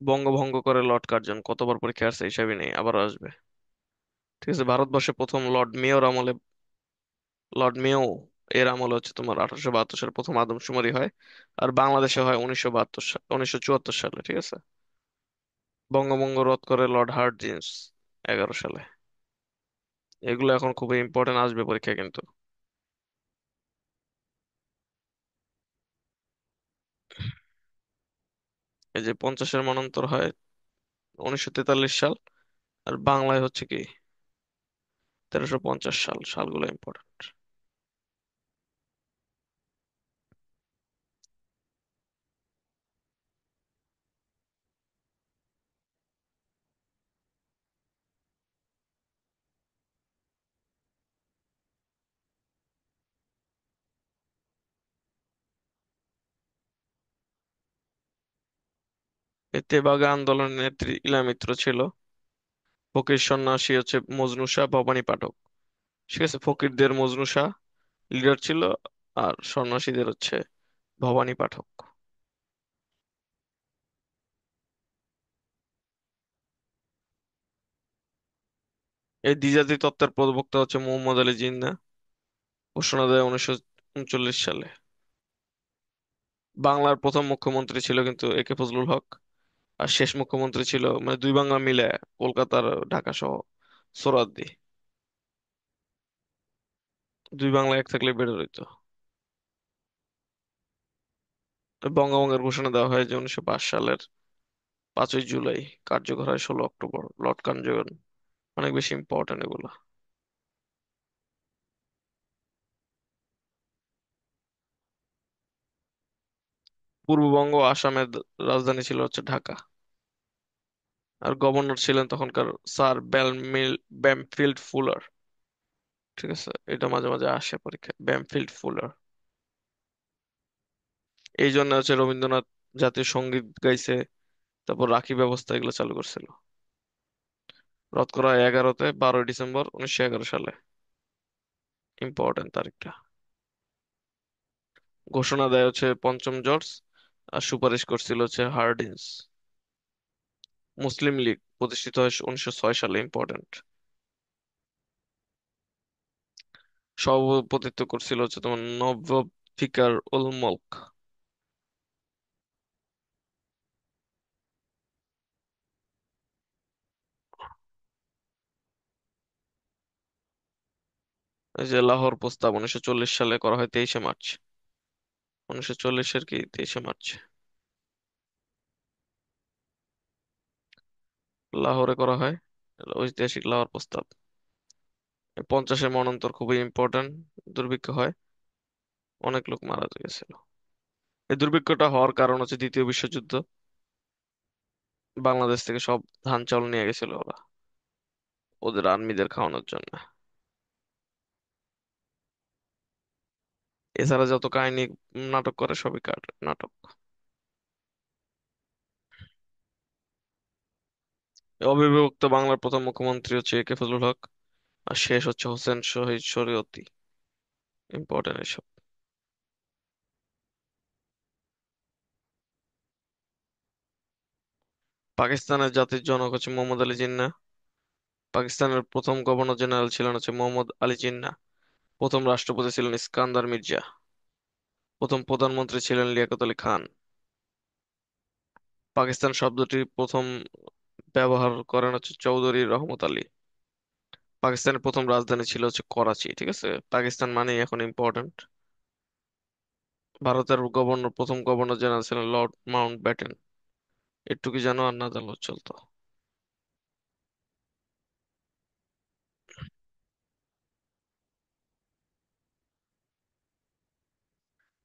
বঙ্গভঙ্গ করে লর্ড কার্জন, কতবার পরীক্ষা আসছে হিসাবই নেই, আবারও আসবে। ঠিক আছে, ভারতবর্ষে প্রথম লর্ড মেয়র আমলে, লর্ড মেয়ো এর আমলে হচ্ছে তোমার 1872 সালে প্রথম আদমশুমারি হয়। আর বাংলাদেশে হয় 1972 সাল, 1974 সালে। ঠিক আছে। বঙ্গভঙ্গ রদ করে লর্ড হার্ডিঞ্জ 11 সালে। এগুলো এখন খুবই ইম্পর্টেন্ট, আসবে পরীক্ষায় কিন্তু। এই যে 50-এর মন্বন্তর হয় 1943 সাল। আর বাংলায় হচ্ছে কি 1350 সাল। সালগুলো ইম্পর্টেন্ট। এই তেভাগা আন্দোলনের নেত্রী ইলা মিত্র ছিল। ফকির সন্ন্যাসী হচ্ছে মজনু শাহ ভবানী পাঠক। ঠিক আছে, ফকিরদের মজনু শাহ লিডার ছিল, আর সন্ন্যাসীদের হচ্ছে ভবানী পাঠক। এই দ্বিজাতি তত্ত্বের প্রবক্তা হচ্ছে মোহাম্মদ আলী জিন্নাহ, ঘোষণা দেয় 1939 সালে। বাংলার প্রথম মুখ্যমন্ত্রী ছিল কিন্তু একে ফজলুল হক। আর শেষ মুখ্যমন্ত্রী ছিল মানে দুই বাংলা মিলে কলকাতার ঢাকা সহ সোহরাওয়ার্দী। দুই বাংলা এক থাকলে বেটার হইতো। বঙ্গভঙ্গের ঘোষণা দেওয়া হয় যে 1905 সালের 5ই জুলাই, কার্যকর হয় 16 অক্টোবর। লর্ড কার্জন অনেক বেশি ইম্পর্টেন্ট এগুলো। পূর্ববঙ্গ ও আসামের রাজধানী ছিল হচ্ছে ঢাকা। আর গভর্নর ছিলেন তখনকার স্যার ব্যামফিল্ড ফুলার। ঠিক আছে, এটা মাঝে মাঝে আসে পরীক্ষায়, ব্যামফিল্ড ফুলার। এই জন্য হচ্ছে রবীন্দ্রনাথ জাতীয় সঙ্গীত গাইছে, তারপর রাখি ব্যবস্থা এগুলো চালু করছিল। রদ করা হয় 12ই ডিসেম্বর 1911 সালে। ইম্পর্টেন্ট তারিখটা। ঘোষণা দেয় হচ্ছে পঞ্চম জর্জ, আর সুপারিশ করছিল হচ্ছে হার্ডিন্স। মুসলিম লীগ প্রতিষ্ঠিত হয় 1906 সালে। ইম্পর্টেন্ট। সভাপতিত্ব করছিল হচ্ছে তোমার নবাব ফিকার উল মুলক। এই যে লাহোর প্রস্তাব 1940 সালে করা হয় 23শে মার্চ। 1940-এর কি 23শে মার্চ লাহোরে করা হয় ঐতিহাসিক লাহোর প্রস্তাব। এই 50-এর মন্বন্তর খুবই ইম্পর্টেন্ট। দুর্ভিক্ষ হয়, অনেক লোক মারা গেছিল। এই দুর্ভিক্ষটা হওয়ার কারণ হচ্ছে দ্বিতীয় বিশ্বযুদ্ধ। বাংলাদেশ থেকে সব ধান চাউল নিয়ে গেছিল ওরা, ওদের আর্মিদের খাওয়ানোর জন্য। এছাড়া যত কাহিনী নাটক করে সবই নাটক। এই অবিভক্ত বাংলার প্রথম মুখ্যমন্ত্রী হচ্ছে একে ফজলুল হক, আর শেষ হচ্ছে হোসেন শহীদ শরীয়তী। ইম্পর্টেন্ট এসব। পাকিস্তানের জাতির জনক হচ্ছে মোহাম্মদ আলী জিন্নাহ। পাকিস্তানের প্রথম গভর্নর জেনারেল ছিলেন হচ্ছে মোহাম্মদ আলী জিন্নাহ। প্রথম রাষ্ট্রপতি ছিলেন ইস্কান্দার মির্জা। প্রথম প্রধানমন্ত্রী ছিলেন লিয়াকত আলী খান। পাকিস্তান শব্দটি প্রথম ব্যবহার করেন হচ্ছে চৌধুরী রহমত আলী। পাকিস্তানের প্রথম রাজধানী ছিল হচ্ছে করাচি। ঠিক আছে, পাকিস্তান মানেই এখন ইম্পর্টেন্ট। ভারতের প্রথম গভর্নর জেনারেল ছিলেন লর্ড মাউন্ট ব্যাটেন। একটু কি জানো, আর না জানলেও চলতো।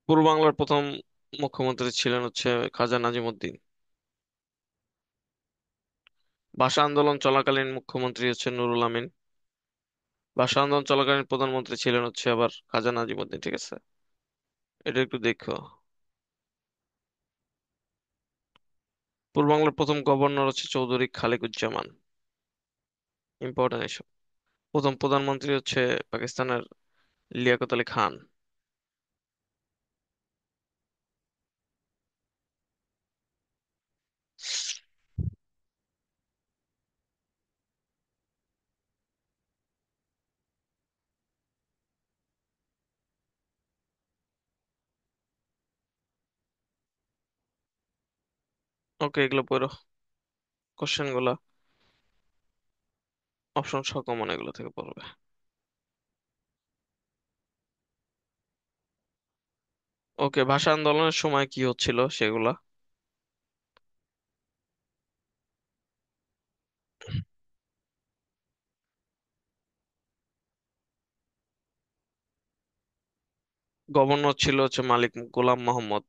পূর্ব বাংলার প্রথম মুখ্যমন্ত্রী ছিলেন হচ্ছে খাজা নাজিমুদ্দিন। ভাষা আন্দোলন চলাকালীন মুখ্যমন্ত্রী হচ্ছে নুরুল আমিন। ভাষা আন্দোলন চলাকালীন প্রধানমন্ত্রী ছিলেন হচ্ছে আবার খাজা নাজিমুদ্দিন, ঠিক আছে? এটা একটু দেখো। পূর্ব বাংলার প্রথম গভর্নর হচ্ছে চৌধুরী খালিকুজ্জামান। ইম্পর্টেন্ট এসব। প্রথম প্রধানমন্ত্রী হচ্ছে পাকিস্তানের লিয়াকত আলী খান। ওকে, এগুলো পড়ো, কোশ্চেন গুলা অপশন সহ কমন, এগুলো থেকে পড়বে। ওকে, ভাষা আন্দোলনের সময় কি হচ্ছিল সেগুলা। গভর্নর ছিল হচ্ছে মালিক গোলাম মোহাম্মদ।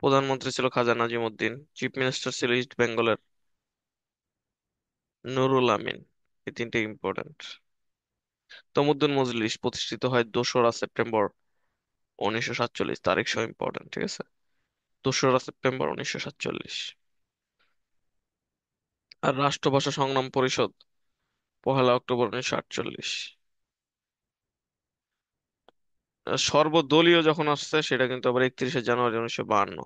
প্রধানমন্ত্রী ছিল খাজা নাজিমুদ্দিন। চিফ মিনিস্টার ছিল ইস্ট বেঙ্গলের নুরুল আমিন। এই তিনটে ইম্পর্টেন্ট। তমুদ্দুন মজলিস প্রতিষ্ঠিত হয় 2রা সেপ্টেম্বর 1947, তারিখ সহ ইম্পর্টেন্ট, ঠিক আছে? 2রা সেপ্টেম্বর 1947। আর রাষ্ট্রভাষা সংগ্রাম পরিষদ 1লা অক্টোবর 1948। সর্বদলীয় যখন আসছে সেটা কিন্তু আবার 31শে জানুয়ারি 1952।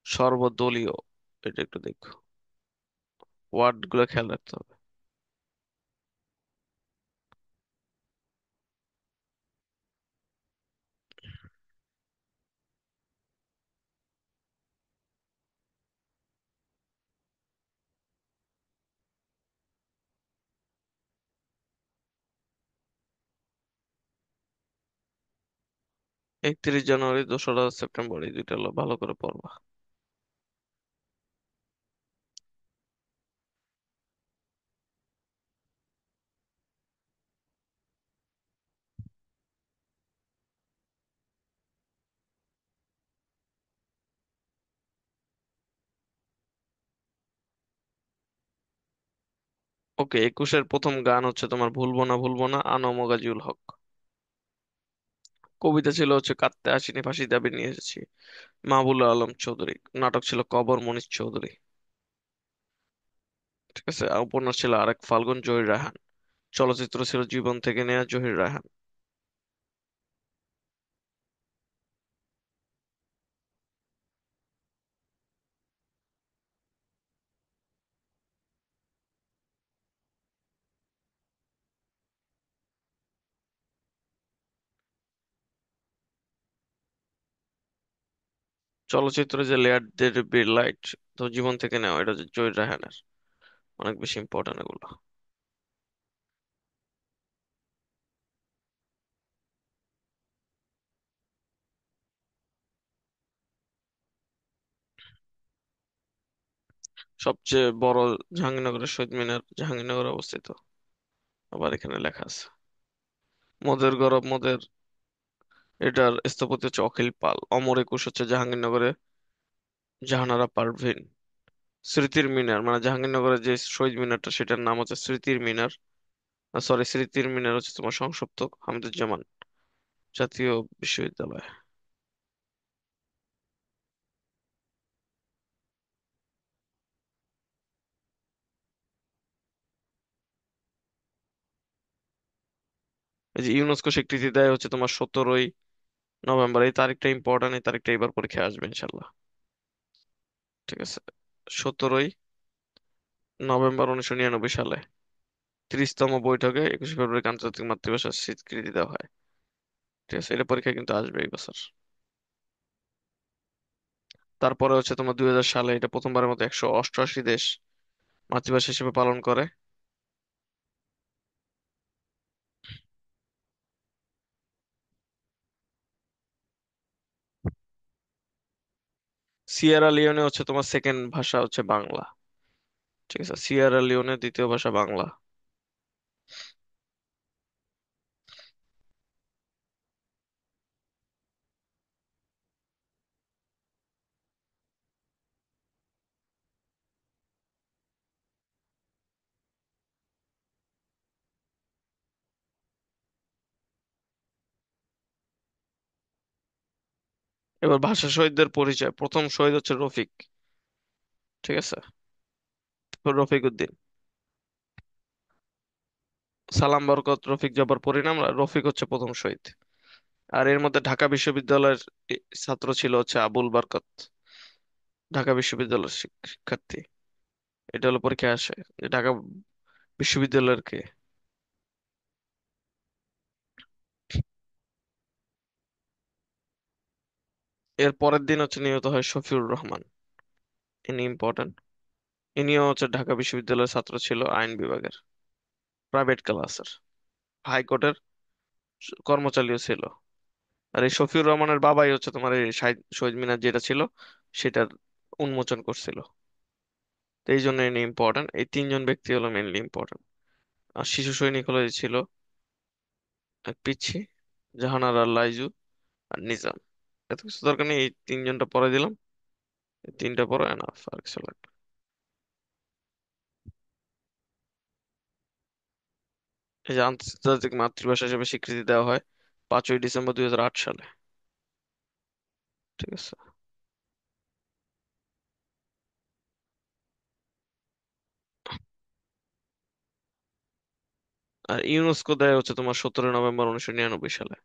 সর্বদলীয়, এটা একটু দেখো, ওয়ার্ড গুলো খেয়াল রাখতে হবে। 31 জানুয়ারি, 2রা সেপ্টেম্বর, এই দুইটা হলো, ভালো করে পড়বা। ওকে, একুশের প্রথম গান হচ্ছে তোমার ভুলবো না ভুলবো না, আনম গাজিউল হক। কবিতা ছিল হচ্ছে কাঁদতে আসিনি ফাঁসি দাবি নিয়ে এসেছি, মাহবুব আলম চৌধুরী। নাটক ছিল কবর, মনিশ চৌধুরী। ঠিক আছে, আর উপন্যাস ছিল আরেক ফাল্গুন, জহির রায়হান। চলচ্চিত্র ছিল জীবন থেকে নেয়া, জহির রায়হান। চলচ্চিত্রে যে লেয়ার দের বি লাইট, তো জীবন থেকে নেওয়া, এটা হচ্ছে জহির রায়হানের। অনেক বেশি ইম্পর্টেন্ট এগুলো। সবচেয়ে বড় জাহাঙ্গীরনগরের শহীদ মিনার জাহাঙ্গীরনগরে অবস্থিত। আবার এখানে লেখা আছে। মোদের গরব মোদের, এটার স্থপতি হচ্ছে অখিল পাল। অমর একুশ হচ্ছে জাহাঙ্গীরনগরে জাহানারা পারভীন। স্মৃতির মিনার মানে জাহাঙ্গীরনগরের যে শহীদ মিনারটা, সেটার নাম হচ্ছে স্মৃতির মিনার। সরি, স্মৃতির মিনার হচ্ছে তোমার সংসপ্তক হামিদুজ্জামান জাতীয় বিশ্ববিদ্যালয়। এই যে ইউনেস্কো স্বীকৃতি দেয় হচ্ছে তোমার 17ই নভেম্বর। এই তারিখটা ইম্পর্টেন্ট, এই তারিখটা এবার পরীক্ষায় আসবে ইনশাল্লাহ। ঠিক আছে, 17ই নভেম্বর 1999 সালে 30তম বৈঠকে 21শে ফেব্রুয়ারি আন্তর্জাতিক মাতৃভাষার স্বীকৃতি দেওয়া হয়। ঠিক আছে, এটা পরীক্ষা কিন্তু আসবে এই বছর। তারপরে হচ্ছে তোমার 2000 সালে এটা প্রথমবারের মতো 188 দেশ মাতৃভাষা হিসেবে পালন করে। সিয়েরা লিওনে হচ্ছে তোমার সেকেন্ড ভাষা হচ্ছে বাংলা। ঠিক আছে, সিয়েরা লিওনের দ্বিতীয় ভাষা বাংলা। এবার ভাষা শহীদদের পরিচয়, প্রথম শহীদ হচ্ছে রফিক। ঠিক আছে, রফিক উদ্দিন। সালাম বরকত রফিক জব্বার পড়ি না আমরা, রফিক হচ্ছে প্রথম শহীদ। আর এর মধ্যে ঢাকা বিশ্ববিদ্যালয়ের ছাত্র ছিল হচ্ছে আবুল বরকত, ঢাকা বিশ্ববিদ্যালয়ের শিক্ষার্থী। এটা হলো পরীক্ষায় আসে যে ঢাকা বিশ্ববিদ্যালয়ের কে। এর পরের দিন হচ্ছে নিহত হয় শফিউর রহমান। ইনি ইম্পর্টেন্ট। ইনিও হচ্ছে ঢাকা বিশ্ববিদ্যালয়ের ছাত্র ছিল, আইন বিভাগের, প্রাইভেট ক্লাসের, হাইকোর্টের কর্মচারীও ছিল। আর এই শফিউর রহমানের বাবাই হচ্ছে তোমার এই শহীদ মিনার যেটা ছিল সেটার উন্মোচন করছিল। তো এই জন্য ইনি ইম্পর্টেন্ট, এই তিনজন ব্যক্তি হলো মেনলি ইম্পর্টেন্ট। আর শিশু সৈনিক হলো এই ছিল এক পিচ্ছি, জাহানারা আর লাইজু আর নিজাম। এত কিছু দরকার নেই, এই তিনজনটা পরে দিলাম। এই তিনটা পরে এনাফ, আর কিছু লাগবে না। এই যে আন্তর্জাতিক মাতৃভাষা হিসেবে স্বীকৃতি দেওয়া হয় 5ই ডিসেম্বর 2008 সালে। ঠিক আছে। আর ইউনেস্কো দেয় হচ্ছে তোমার 17ই নভেম্বর 1999 সালে।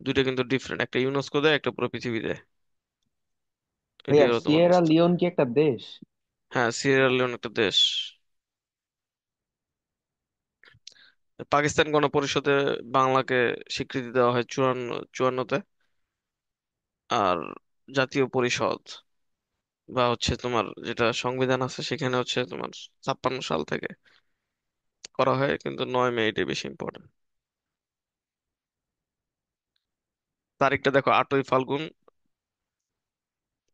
দুইটা কিন্তু ডিফারেন্ট, একটা ইউনেস্কো দেয়, একটা পুরো পৃথিবী দেয়। এটাই ভাইয়া হলো তোমার সিয়েরা বুঝতে। লিওন কি একটা দেশ? হ্যাঁ, সিয়েরা লিওন একটা দেশ। পাকিস্তান গণপরিষদে বাংলাকে স্বীকৃতি দেওয়া হয় চুয়ান্নতে। আর জাতীয় পরিষদ বা হচ্ছে তোমার যেটা সংবিধান আছে সেখানে হচ্ছে তোমার 56 সাল থেকে করা হয়, কিন্তু 9 মে এটাই বেশি ইম্পর্টেন্ট। তারিখটা দেখো, 8ই ফাল্গুন।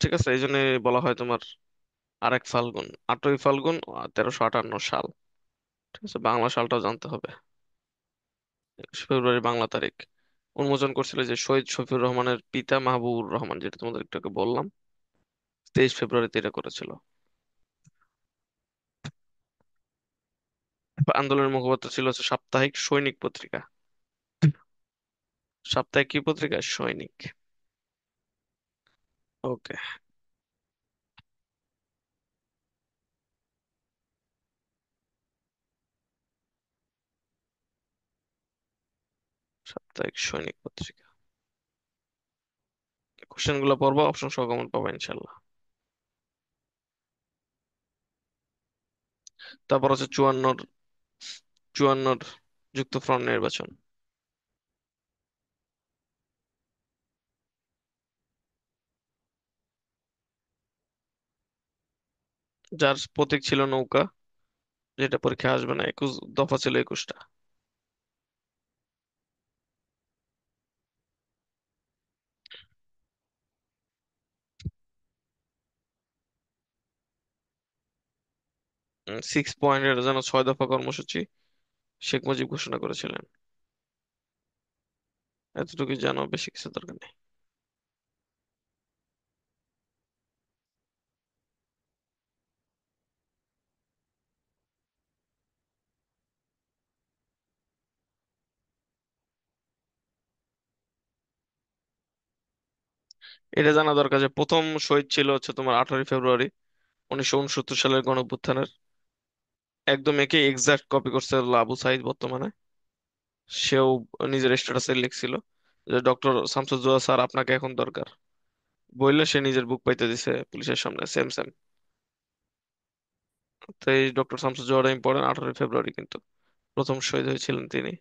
ঠিক আছে, এই জন্য বলা হয় তোমার আরেক ফাল্গুন, 8ই ফাল্গুন 1358 সাল। ঠিক আছে, বাংলা সালটাও জানতে হবে। 21 ফেব্রুয়ারি বাংলা তারিখ। উন্মোচন করছিল যে শহীদ শফিউর রহমানের পিতা মাহবুবুর রহমান, যেটা তোমাদের একটু আগে বললাম, 23 ফেব্রুয়ারিতে এটা করেছিল। আন্দোলনের মুখপাত্র ছিল হচ্ছে সাপ্তাহিক সৈনিক পত্রিকা। সাপ্তাহিক কি পত্রিকা? সৈনিক। ওকে। সাপ্তাহিক সৈনিক পত্রিকা। কোশ্চেন গুলো পড়বো, অপশন সহ কমন পাবো ইনশাল্লাহ। তারপর হচ্ছে চুয়ান্নর যুক্তফ্রন্ট নির্বাচন। যার প্রতীক ছিল নৌকা, যেটা পরীক্ষায় আসবে না। 21 দফা ছিল 21টা। 6 পয়েন্টের যেন 6 দফা কর্মসূচি শেখ মুজিব ঘোষণা করেছিলেন। এতটুকু জানো, বেশি কিছু দরকার নেই। এটা জানা দরকার যে প্রথম শহীদ ছিল হচ্ছে তোমার 18ই ফেব্রুয়ারি 1969 সালের গণঅভ্যুত্থানের। একদম একে এক্সাক্ট কপি করছে হলো আবু সাইদ বর্তমানে। সেও নিজের স্ট্যাটাসে লিখছিল যে ডক্টর শামসুজ্জোহা স্যার আপনাকে এখন দরকার, বললে সে নিজের বুক পাইতে দিছে পুলিশের সামনে, সেম সেম। তো এই ডক্টর শামসুজ্জোহা ইম্পর্টেন্ট, 18ই ফেব্রুয়ারি কিন্তু প্রথম শহীদ হয়েছিলেন তিনি।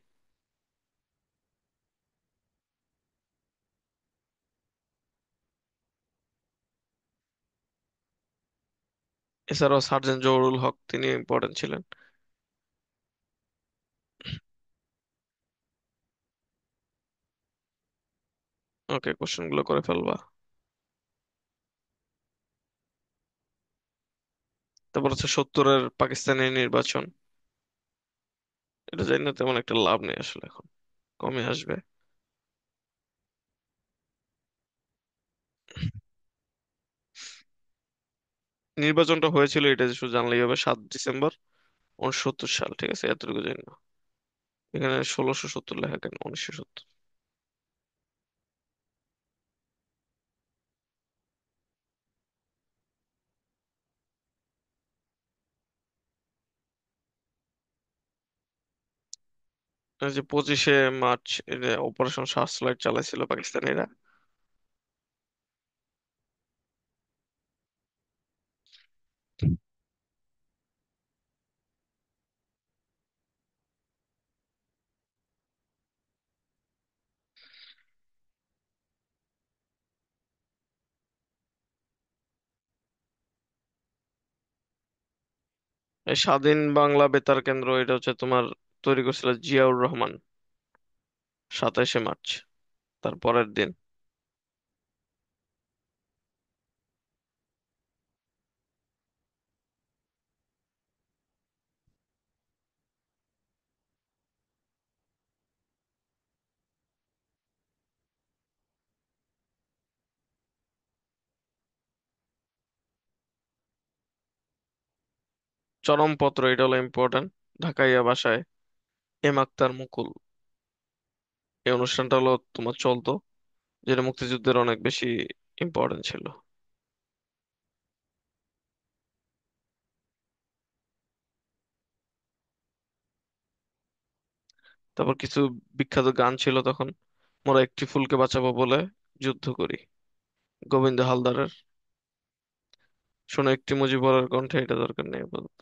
এছাড়াও সার্জেন্ট জহুরুল হক, তিনি ইম্পর্টেন্ট ছিলেন। ওকে, কোশ্চেন গুলো করে ফেলবা। তারপর হচ্ছে 70-এর পাকিস্তানি নির্বাচন। এটা জানি না, তেমন একটা লাভ নেই আসলে এখন, কমে আসবে। নির্বাচনটা হয়েছিল, এটা যে শুধু জানলেই হবে, 7 ডিসেম্বর 1970 সাল, ঠিক আছে, এতটুকু জানি না। এখানে 1670 লেখা কেন, 1970? এই যে 25শে মার্চ অপারেশন সার্চ লাইট চালাইছিল পাকিস্তানিরা। এই স্বাধীন বাংলা বেতার কেন্দ্র, এটা হচ্ছে তোমার তৈরি করছিল জিয়াউর রহমান, 27শে মার্চ, তার পরের দিন। চরমপত্র, এটা হলো ইম্পর্টেন্ট। ঢাকাইয়া ভাষায় এম আক্তার মুকুল। এই অনুষ্ঠানটা হলো তোমার চলতো, যেটা মুক্তিযুদ্ধের অনেক বেশি ইম্পর্টেন্ট ছিল। তারপর কিছু বিখ্যাত গান ছিল তখন। মোরা একটি ফুলকে বাঁচাবো বলে যুদ্ধ করি, গোবিন্দ হালদারের। শোনো একটি মুজিবরের কণ্ঠে, এটা দরকার নেই আপাতত।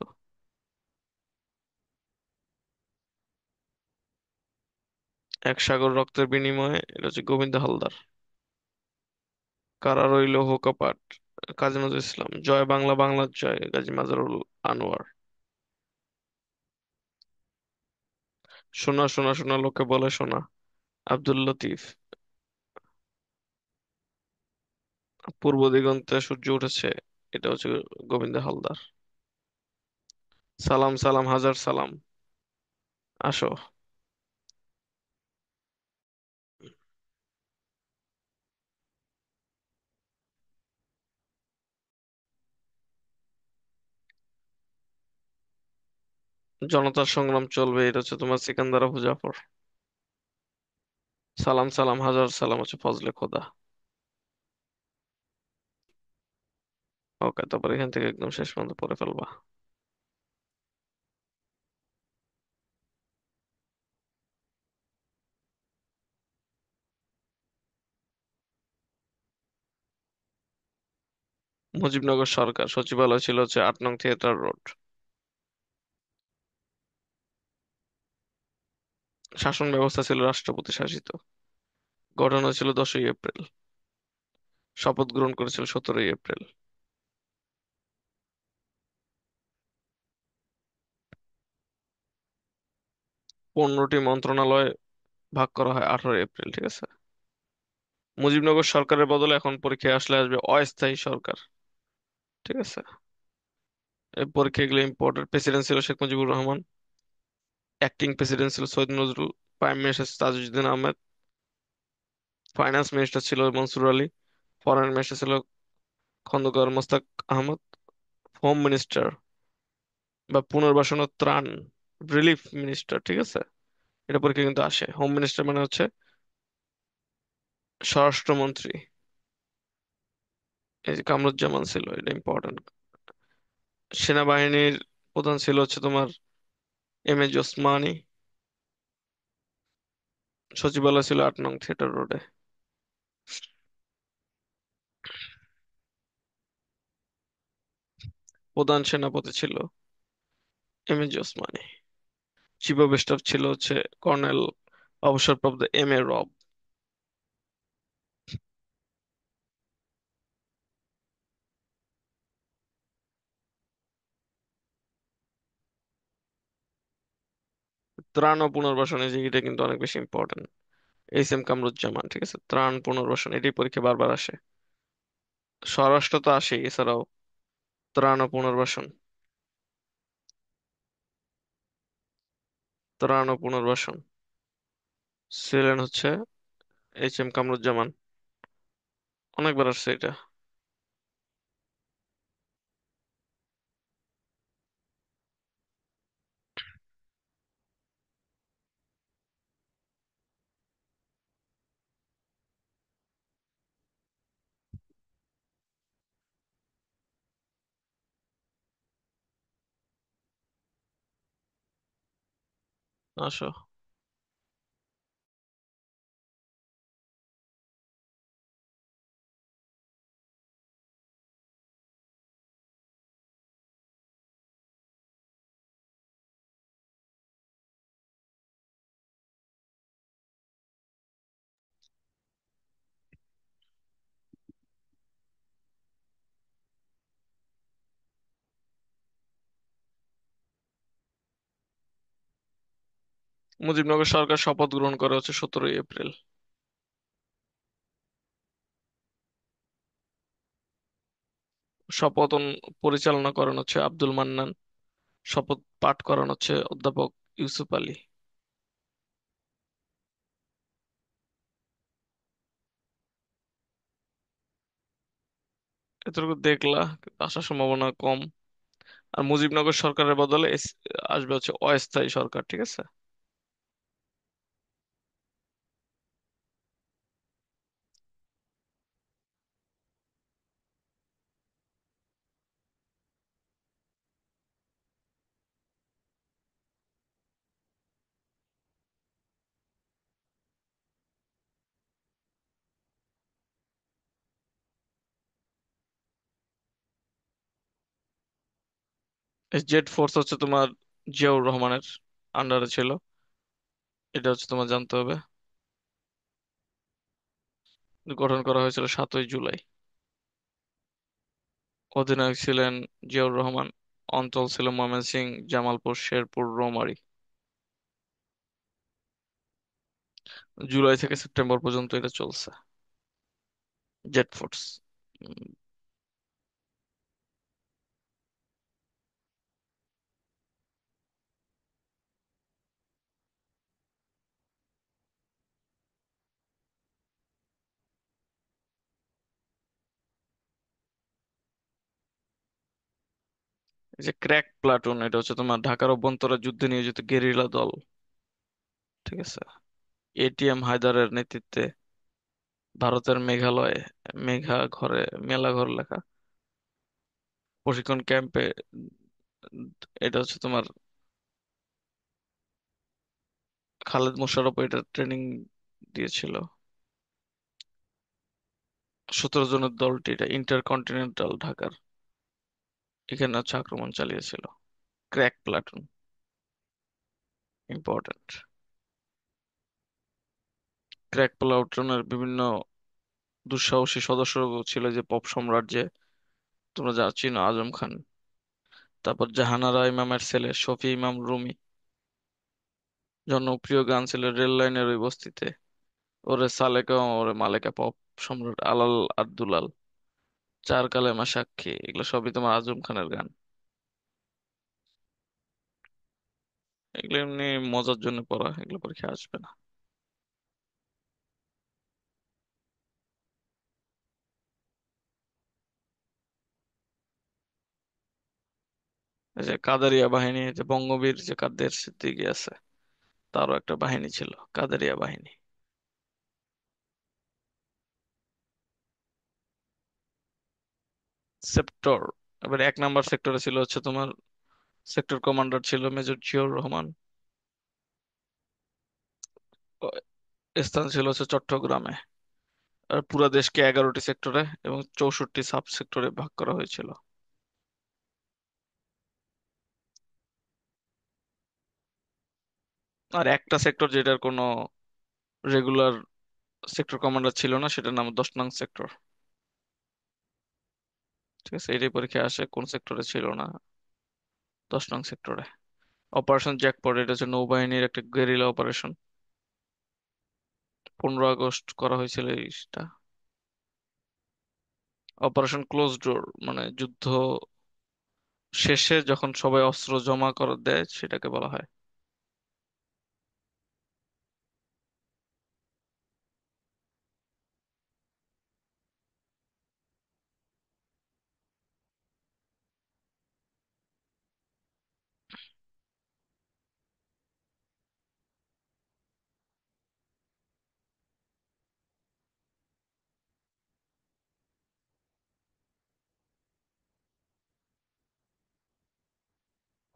এক সাগর রক্তের বিনিময়ে, এটা হচ্ছে গোবিন্দ হালদার। কারা রইল হোক কপাট, কাজী নজরুল ইসলাম। জয় বাংলা বাংলার জয়, গাজী মাজহারুল আনোয়ার। সোনা সোনা সোনা লোকে বলে সোনা, আব্দুল লতিফ। পূর্ব দিগন্তে সূর্য উঠেছে, এটা হচ্ছে গোবিন্দ হালদার। সালাম সালাম হাজার সালাম, আসো। জনতার সংগ্রাম চলবে, এটা হচ্ছে তোমার সিকান্দার আবু জাফর। সালাম সালাম হাজার সালাম হচ্ছে ফজলে খোদা। ওকে, তারপর এখান থেকে একদম শেষ পর্যন্ত পড়ে ফেলবা। মুজিবনগর সরকার সচিবালয় ছিল হচ্ছে 8 নং থিয়েটার রোড। শাসন ব্যবস্থা ছিল রাষ্ট্রপতি শাসিত। গঠন হয়েছিল 10ই এপ্রিল। শপথ গ্রহণ করেছিল 17ই এপ্রিল। 15টি মন্ত্রণালয় ভাগ করা হয় 18ই এপ্রিল, ঠিক আছে। মুজিবনগর সরকারের বদলে এখন পরীক্ষায় আসলে আসবে অস্থায়ী সরকার, ঠিক আছে। এই পরীক্ষাগুলো ইম্পর্টেন্ট। প্রেসিডেন্ট ছিল শেখ মুজিবুর রহমান। অ্যাক্টিং প্রেসিডেন্ট ছিল Syed Nazrul. Prime minister Tajuddin Ahmed. Finance minister ছিল মনসুর আলী। ফরেন মিনিস্টার ছিল খন্দকার মোস্তাক আহমদ। হোম মিনিস্টার বা পুনর্বাসন ও ত্রাণ, রিলিফ মিনিস্টার, ঠিক আছে। এটা পরীক্ষা কিন্তু আসে। হোম মিনিস্টার মানে হচ্ছে স্বরাষ্ট্রমন্ত্রী। এই যে কামরুজ্জামান ছিল, এটা ইম্পর্টেন্ট। সেনাবাহিনীর প্রধান ছিল হচ্ছে তোমার এম এ ওসমানী। সচিবালয় ছিল 8 নং থিয়েটার রোডে। প্রধান সেনাপতি ছিল M A Osmani. Chief of staff ছিল হচ্ছে কর্নেল অবসরপ্রাপ্ত M A রব। ত্রাণ ও পুনর্বাসন, এই যে এটা কিন্তু অনেক বেশি ইম্পর্টেন্ট। S M কামরুজ্জামান, ঠিক আছে। ত্রাণ পুনর্বাসন, এটাই পরীক্ষা বারবার আসে। স্বরাষ্ট্র তো আসে, এছাড়াও ত্রাণ ও পুনর্বাসন। ত্রাণ ও পুনর্বাসন ছিলেন হচ্ছে H.M. কামরুজ্জামান। অনেকবার আসছে এটা। আসো। মুজিবনগর সরকার শপথ গ্রহণ করে হচ্ছে 17ই এপ্রিল। পরিচালনা করেন হচ্ছে আব্দুল মান্নান। শপথ পাঠ করান হচ্ছে অধ্যাপক ইউসুফ আলী। এতটুকু দেখলা, আসার সম্ভাবনা কম। আর মুজিবনগর সরকারের বদলে আসবে হচ্ছে অস্থায়ী সরকার, ঠিক আছে। জেড ফোর্স হচ্ছে তোমার জিয়াউর রহমানের আন্ডারে ছিল। এটা হচ্ছে তোমার জানতে হবে। গঠন করা হয়েছিল 7ই জুলাই। অধিনায়ক ছিলেন জিয়াউর রহমান। অঞ্চল ছিল ময়মনসিংহ, জামালপুর, শেরপুর, রৌমারী। জুলাই থেকে সেপ্টেম্বর পর্যন্ত এটা চলছে, জেড ফোর্স। এই যে ক্র্যাক প্লাটুন, এটা হচ্ছে তোমার ঢাকার অভ্যন্তরে যুদ্ধে নিয়োজিত গেরিলা দল, ঠিক আছে। এটিএম হায়দারের নেতৃত্বে ভারতের মেঘালয়ে মেঘাঘরে মেলাঘর লেখা প্রশিক্ষণ ক্যাম্পে, এটা হচ্ছে তোমার খালেদ মোশাররফ এটা ট্রেনিং দিয়েছিল। 17 জনের দলটি এটা ইন্টারকন্টিনেন্টাল ঢাকার এখানে হচ্ছে আক্রমণ চালিয়েছিল। Crack platoon, important. ক্র্যাক প্লাটুনের বিভিন্ন দুঃসাহসী সদস্য ছিল যে পপ সাম্রাজ্যে, তোমরা যা চিনো, আজম খান। তারপর জাহানারা ইমামের ছেলে শফি ইমাম রুমি। জনপ্রিয় গান ছিল রেল লাইনের ওই বস্তিতে, ওরে সালেকা ওরে মালেকা। পপ সম্রাট আলাল আর দুলাল, চার কালেমা সাক্ষী, এগুলো সবই তোমার আজম খানের গান। এগুলো এমনি মজার জন্য পড়া, এগুলো পরীক্ষা আসবে না। এই যে কাদারিয়া বাহিনী, যে বঙ্গবীর যে কাদের সিদ্দিকী আছে, তারও একটা বাহিনী ছিল কাদারিয়া বাহিনী। সেক্টর, এবার 1 নম্বর সেক্টরে ছিল হচ্ছে তোমার সেক্টর কমান্ডার ছিল মেজর জিয়াউর রহমান। ও, স্থান ছিল হচ্ছে চট্টগ্রামে। আর পুরা দেশকে 11টি সেক্টরে এবং 64টি সাব সেক্টরে ভাগ করা হয়েছিল। আর একটা সেক্টর যেটার কোনো রেগুলার সেক্টর কমান্ডার ছিল না, সেটার নাম 10 নং সেক্টর, ঠিক আছে। এটাই পরীক্ষায় আসে কোন সেক্টরে ছিল না, 10 নং সেক্টরে। অপারেশন জ্যাকপট, এটা হচ্ছে নৌবাহিনীর একটা গেরিলা অপারেশন। 15 আগস্ট করা হয়েছিল এইটা। অপারেশন ক্লোজ ডোর মানে যুদ্ধ শেষে যখন সবাই অস্ত্র জমা করে দেয় সেটাকে বলা হয়।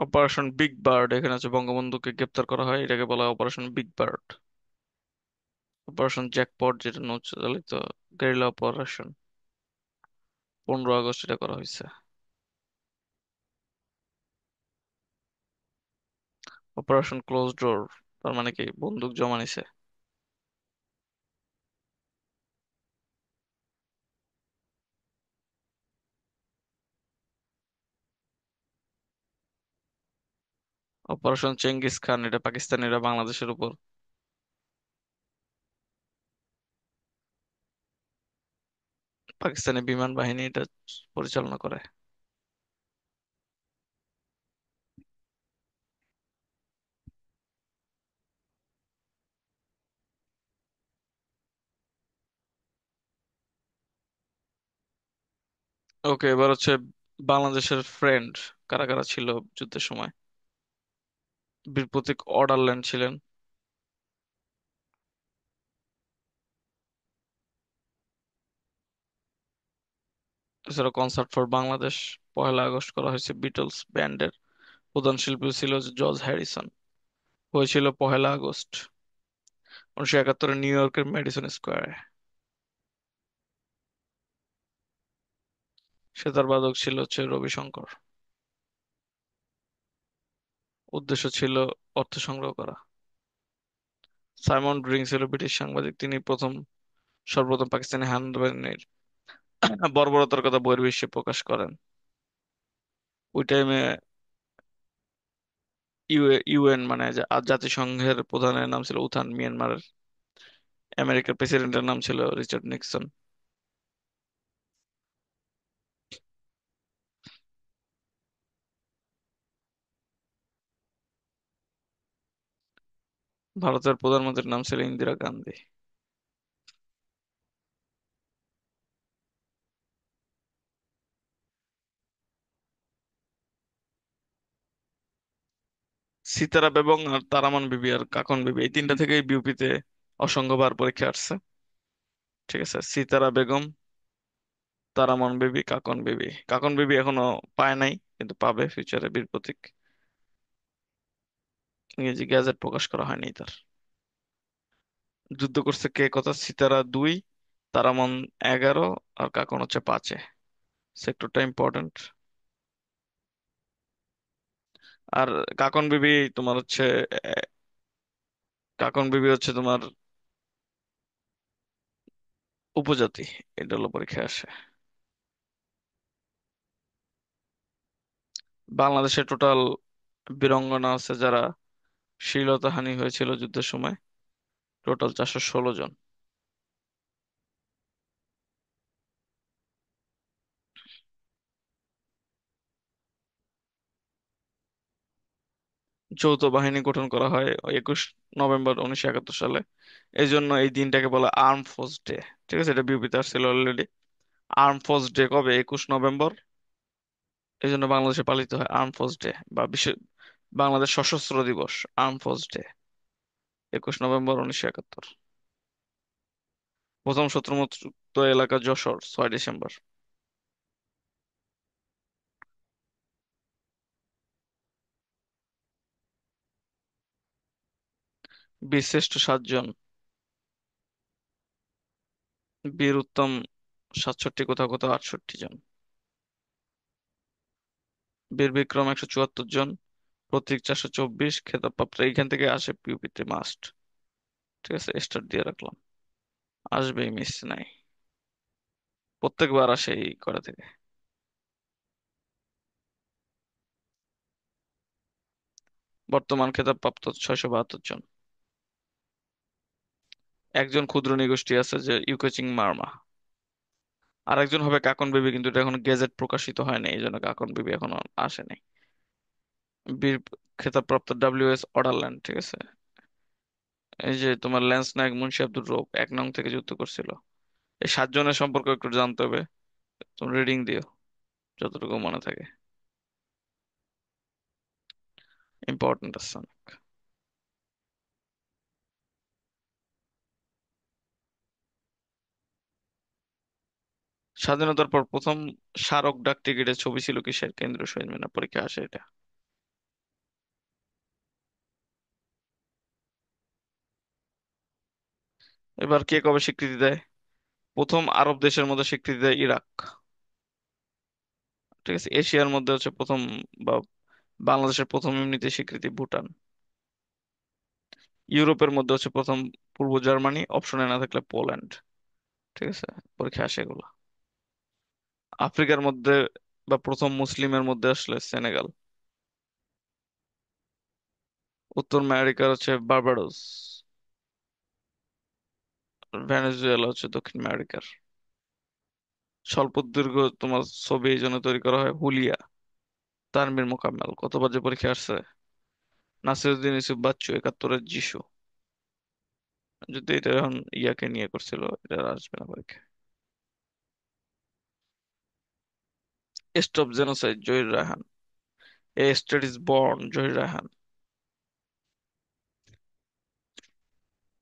অপারেশন বিগ বার্ড, এখানে হচ্ছে বঙ্গবন্ধুকে গ্রেপ্তার করা হয়, এটাকে বলা হয় operation big bird. Operation jackpot, যেটা নৌচালিত গেরিলা অপারেশন, 15 আগস্ট এটা করা হয়েছে। অপারেশন ক্লোজ ডোর, তার মানে কি বন্দুক জমা নিছে। অপারেশন চেঙ্গিস খান, এটা পাকিস্তানিরা বাংলাদেশের উপর পাকিস্তানি বিমান বাহিনী এটা পরিচালনা করে। ওকে, এবার হচ্ছে বাংলাদেশের ফ্রেন্ড কারা কারা ছিল যুদ্ধের সময়। বীর প্রতীক অর্ডারল্যান্ড ছিলেন। এছাড়া কনসার্ট ফর বাংলাদেশ 1 আগস্ট করা হয়েছে বিটলস ব্যান্ডের। প্রধান শিল্পী ছিল জর্জ হ্যারিসন। হয়েছিল 1 আগস্ট 1971 নিউ ইয়র্কের ম্যাডিসন স্কোয়ারে। সেতার বাদক ছিল হচ্ছে রবি শঙ্কর। উদ্দেশ্য ছিল অর্থ সংগ্রহ করা। সাইমন ব্রিং ছিল ব্রিটিশ সাংবাদিক, তিনি সর্বপ্রথম পাকিস্তানি হানাদার বাহিনীর বর্বরতার কথা বহির্বিশ্বে প্রকাশ করেন। ওই টাইমে ইউএন মানে জাতিসংঘের প্রধানের নাম ছিল উথান, মিয়ানমারের আমেরিকার প্রেসিডেন্টের নাম ছিল রিচার্ড নিক্সন। ভারতের প্রধানমন্ত্রীর নাম ছিল ইন্দিরা গান্ধী। সিতারা বেগম আর তারামান বিবি আর কাকন বিবি, এই তিনটা থেকেই বিউপিতে অসংখ্যবার পরীক্ষা আসছে। ঠিক আছে, সিতারা বেগম, তারামান বিবি, কাকন বিবি। কাকন বিবি এখনো পায় নাই, কিন্তু পাবে ফিউচারে। বীর প্রতীক ইংরেজি গ্যাজেট প্রকাশ করা হয়নি তার। যুদ্ধ করছে কে কথা, সিতারা 2, তারামান 11, আর কাকন হচ্ছে 5-এ। সেক্টরটা ইম্পর্টেন্ট। আর কাকন বিবি তোমার হচ্ছে কাকন বিবি হচ্ছে তোমার উপজাতি। এটা হলো পরীক্ষায় আসে। বাংলাদেশে টোটাল বীরাঙ্গনা আছে যারা শ্লীলতাহানি হয়েছিল যুদ্ধের সময়, টোটাল 416 জন। যৌথ বাহিনী গঠন করা হয় 21 নভেম্বর 1971 সালে। এই জন্য এই দিনটাকে বলা আর্ম ফোর্স ডে। ঠিক আছে, এটা বিউপিতে আসছিল অলরেডি। আর্ম ফোর্স ডে কবে? 21 নভেম্বর। এই জন্য বাংলাদেশে পালিত হয় আর্ম ফোর্স ডে, বা বাংলাদেশ সশস্ত্র দিবস, আর্ম ফোর্স ডে, 21 নভেম্বর 1971। প্রথম শত্রুমুক্ত এলাকা যশোর, 6 ডিসেম্বর। বীরশ্রেষ্ঠ 7 জন। বীর উত্তম 67, কোথাও কোথাও 68 জন। বীর বিক্রম 174 জন। প্রতীক 424, খেতাবপ্রাপ্ত এইখান থেকে আসে পিউপিতে মাস্ট। ঠিক আছে, স্টার দিয়ে রাখলাম, আসবেই, মিস নাই, প্রত্যেকবার আসে এই করা থেকে। বর্তমান খেতাবপ্রাপ্ত 672 জন। একজন ক্ষুদ্র নৃগোষ্ঠী আছে যে ইউকেচিং মার্মা। আর একজন হবে কাকন বিবি, কিন্তু এটা এখনো গেজেট প্রকাশিত হয়নি, এই জন্য কাকন বিবি এখনো আসেনি। বীর খেতাবপ্রাপ্ত ডব্লিউ এস অর্ডারল্যান্ড। ঠিক আছে, এই যে তোমার ল্যান্স নায়ক মুন্সি আব্দুর রউফ 1 নং থেকে যুদ্ধ করছিল। এই 7 জনের সম্পর্কে একটু জানতে হবে, তুমি রিডিং দিও যতটুকু মনে থাকে। ইম্পর্টেন্ট আছে অনেক। স্বাধীনতার পর প্রথম স্মারক ডাক টিকিটের ছবি ছিল কিসের? কেন্দ্রীয় শহীদ মিনার, পরীক্ষা আসে এটা। এবার কে কবে স্বীকৃতি দেয়? প্রথম আরব দেশের মধ্যে স্বীকৃতি দেয় ইরাক। ঠিক আছে, এশিয়ার মধ্যে হচ্ছে প্রথম, বা বাংলাদেশের প্রথম এমনিতে স্বীকৃতি ভুটান। ইউরোপের মধ্যে হচ্ছে প্রথম পূর্ব জার্মানি, অপশনে না থাকলে পোল্যান্ড। ঠিক আছে, পরীক্ষা আসে এগুলো। আফ্রিকার মধ্যে বা প্রথম মুসলিমের মধ্যে আসলে সেনেগাল। উত্তর আমেরিকার হচ্ছে বার্বাডোস। ভেনেজুয়েলা হচ্ছে দক্ষিণ আমেরিকার। স্বল্প দৈর্ঘ্য তোমার ছবি এই জন্য তৈরি করা হয় হুলিয়া। তানভীর মোকাম্মেল কতবার যে পরীক্ষা আসছে। নাসিরুদ্দিন ইউসুফ বাচ্চু একাত্তরের যিশু। যদি এটা এখন ইয়াকে নিয়ে করছিল, এটা আর আসবে না পরীক্ষা। Stop genocide Zahir Raihan. A state is born Zahir Raihan.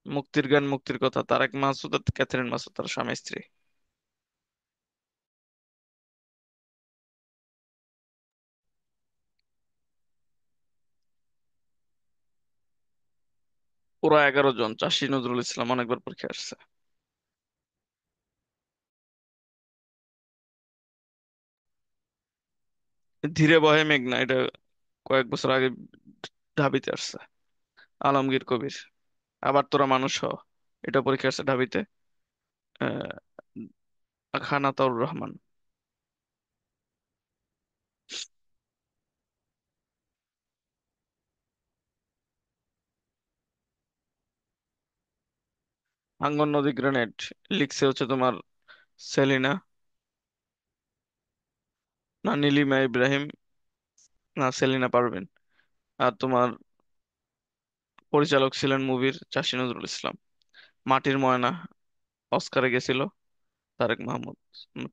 মুক্তির গান মুক্তির কথা তারেক মাসুদ আর ক্যাথরিন মাসুদ, তার স্বামী স্ত্রী। ওরা 11 জন, চাষী নজরুল ইসলাম অনেকবার পরীক্ষা আসছে। ধীরে বহে মেঘনা, এটা কয়েক বছর আগে ঢাবিতে আসছে। আলমগীর কবির। আবার তোরা মানুষ হ, এটা পরীক্ষা আসছে ঢাবিতে। খান আতাউর রহমান। আঙ্গন নদী গ্রেনেড লিখছে হচ্ছে তোমার সেলিনা, না নীলিমা ইব্রাহিম, না সেলিনা পারভিন। আর তোমার পরিচালক ছিলেন মুভির চাষী নজরুল ইসলাম। মাটির ময়না অস্কারে গেছিল তারেক মাহমুদ,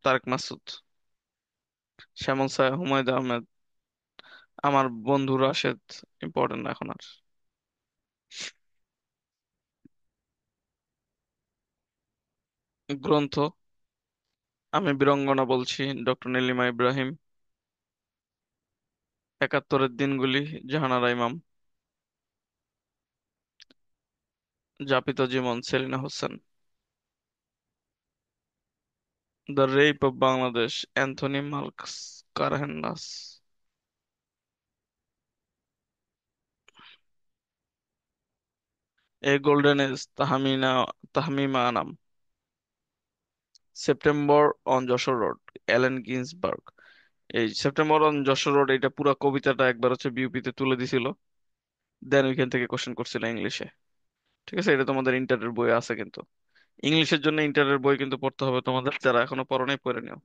তারেক মাসুদ। শ্যামল ছায়া হুমায়ুন আহমেদ। আমার বন্ধু রাশেদ। ইম্পর্টেন্ট না এখন আর। গ্রন্থ, আমি বীরঙ্গনা বলছি, ডক্টর নীলিমা ইব্রাহিম। একাত্তরের দিনগুলি, Jahanara Imam. Japito Jibon, Selina Hossain. The rape of Bangladesh, Anthony Mascarenhas. A golden age, Tahmima Anam. September on Jessore road, Allen Ginsberg. এই সেপ্টেম্বর অন যশোর রোড, এটা পুরো কবিতাটা একবার হচ্ছে বিউপিতে তুলে দিছিল, দেন ওইখান থেকে কোশ্চেন করছিল ইংলিশে। ঠিক আছে, এটা তোমাদের ইন্টারের বই আছে কিন্তু। ইংলিশের জন্য ইন্টারের বই কিন্তু পড়তে হবে তোমাদের, যারা এখনো পড়ো নাই পড়ে নিও।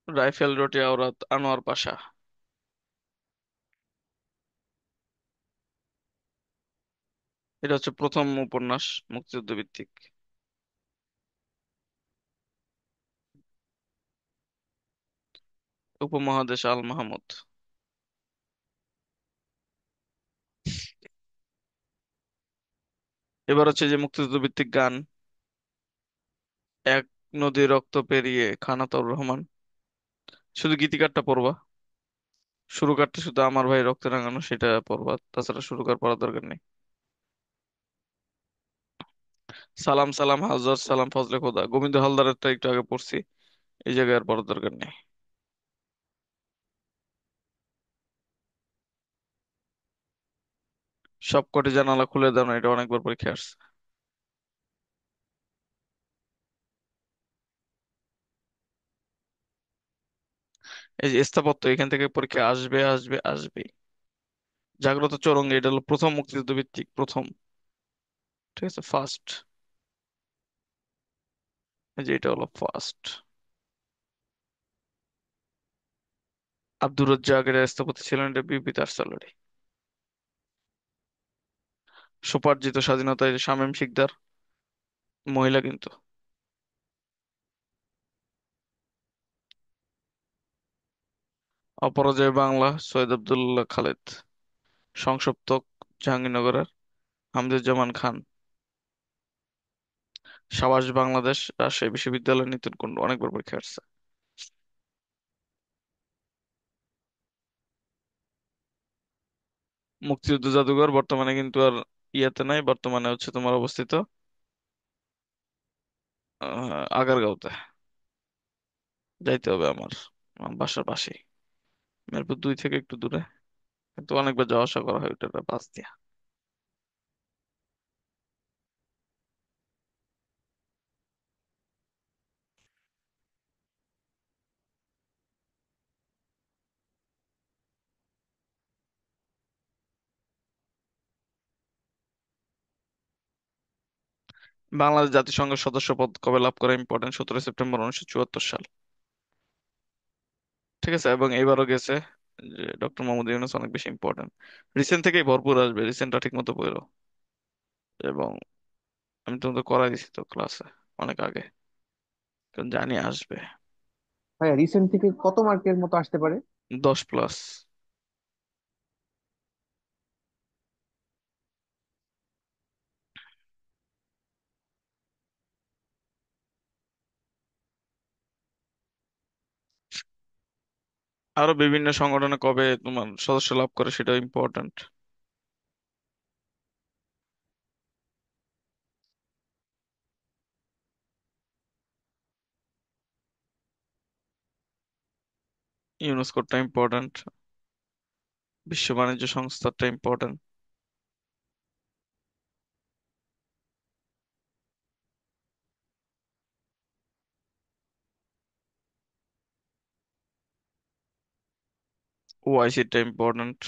রাইফেল রোটে আওরাত, আনোয়ার পাশা। এটা হচ্ছে প্রথম উপন্যাস মুক্তিযুদ্ধ ভিত্তিক। উপমহাদেশ আল মাহমুদ। এবার হচ্ছে যে মুক্তিযুদ্ধ ভিত্তিক গান, এক নদী রক্ত পেরিয়ে, খান আতাউর রহমান। শুধু গীতিকারটা পড়বা, সুরকারটা শুধু আমার ভাই রক্তে রাঙানো, সেটা পড়বা, তাছাড়া সুরকার পড়ার দরকার নেই। সালাম সালাম হাজার সালাম ফজলে খোদা, গোবিন্দ হালদারেরটা একটু আগে পড়ছি, এই জায়গায় আর পড়ার দরকার নেই। সবকটি জানালা খুলে দাও না, এটা অনেকবার পরীক্ষা আসছে। এই যে স্থাপত্য, এখান থেকে পরীক্ষা আসবে আসবে আসবে। জাগ্রত চৌরঙ্গী, এটা হলো প্রথম মুক্তিযুদ্ধ ভিত্তিক, প্রথম। ঠিক আছে, ফার্স্ট। এই যে এটা হলো ফার্স্ট। আব্দুর রাজ্জাক এর স্থপতি ছিলেন, এটা বিউপিতে আসছে already। স্বোপার্জিত স্বাধীনতা, এই যে শামীম শিকদার, মহিলা কিন্তু। অপরাজয় বাংলা, সৈয়দ আব্দুল্লাহ খালেদ। সংসপ্তক, জাহাঙ্গীরনগরের হামদুজ্জামান খান। সাবাস বাংলাদেশ, রাজশাহী বিশ্ববিদ্যালয়, নিতিন কুণ্ডু, অনেকবার পরীক্ষা আসছে। মুক্তিযুদ্ধ জাদুঘর বর্তমানে কিন্তু আর ইয়াতে নাই, বর্তমানে হচ্ছে তোমার অবস্থিত আগারগাঁওতে। যাইতে হবে আমার বাসার পাশেই, মিরপুর 2 থেকে একটু দূরে, কিন্তু অনেকবার যাওয়া আসা করা হয় ওটা বাস দিয়া। বাংলাদেশ জাতিসংঘের সদস্য পদ কবে লাভ করা ইম্পর্টেন্ট? 17 সেপ্টেম্বর 1974 সাল। ঠিক আছে, এবং এইবারও গেছে যে ডক্টর মোহাম্মদ ইউনূস, অনেক বেশি ইম্পর্টেন্ট। রিসেন্ট থেকেই ভরপুর আসবে, রিসেন্টটা ঠিক মতো পড়ো। এবং আমি তোমাদের করাই দিছি তো ক্লাসে অনেক আগে, কারণ জানি আসবে। ভাইয়া রিসেন্ট থেকে কত মার্কের মতো আসতে পারে? 10+। আরো বিভিন্ন সংগঠনে কবে তোমার সদস্য লাভ করে সেটাও ইম্পর্টেন্ট। ইউনেস্কোটা ইম্পর্টেন্ট, বিশ্ব বাণিজ্য সংস্থাটা ইম্পর্টেন্ট। ওআইসিটা ইম্পর্টেন্ট।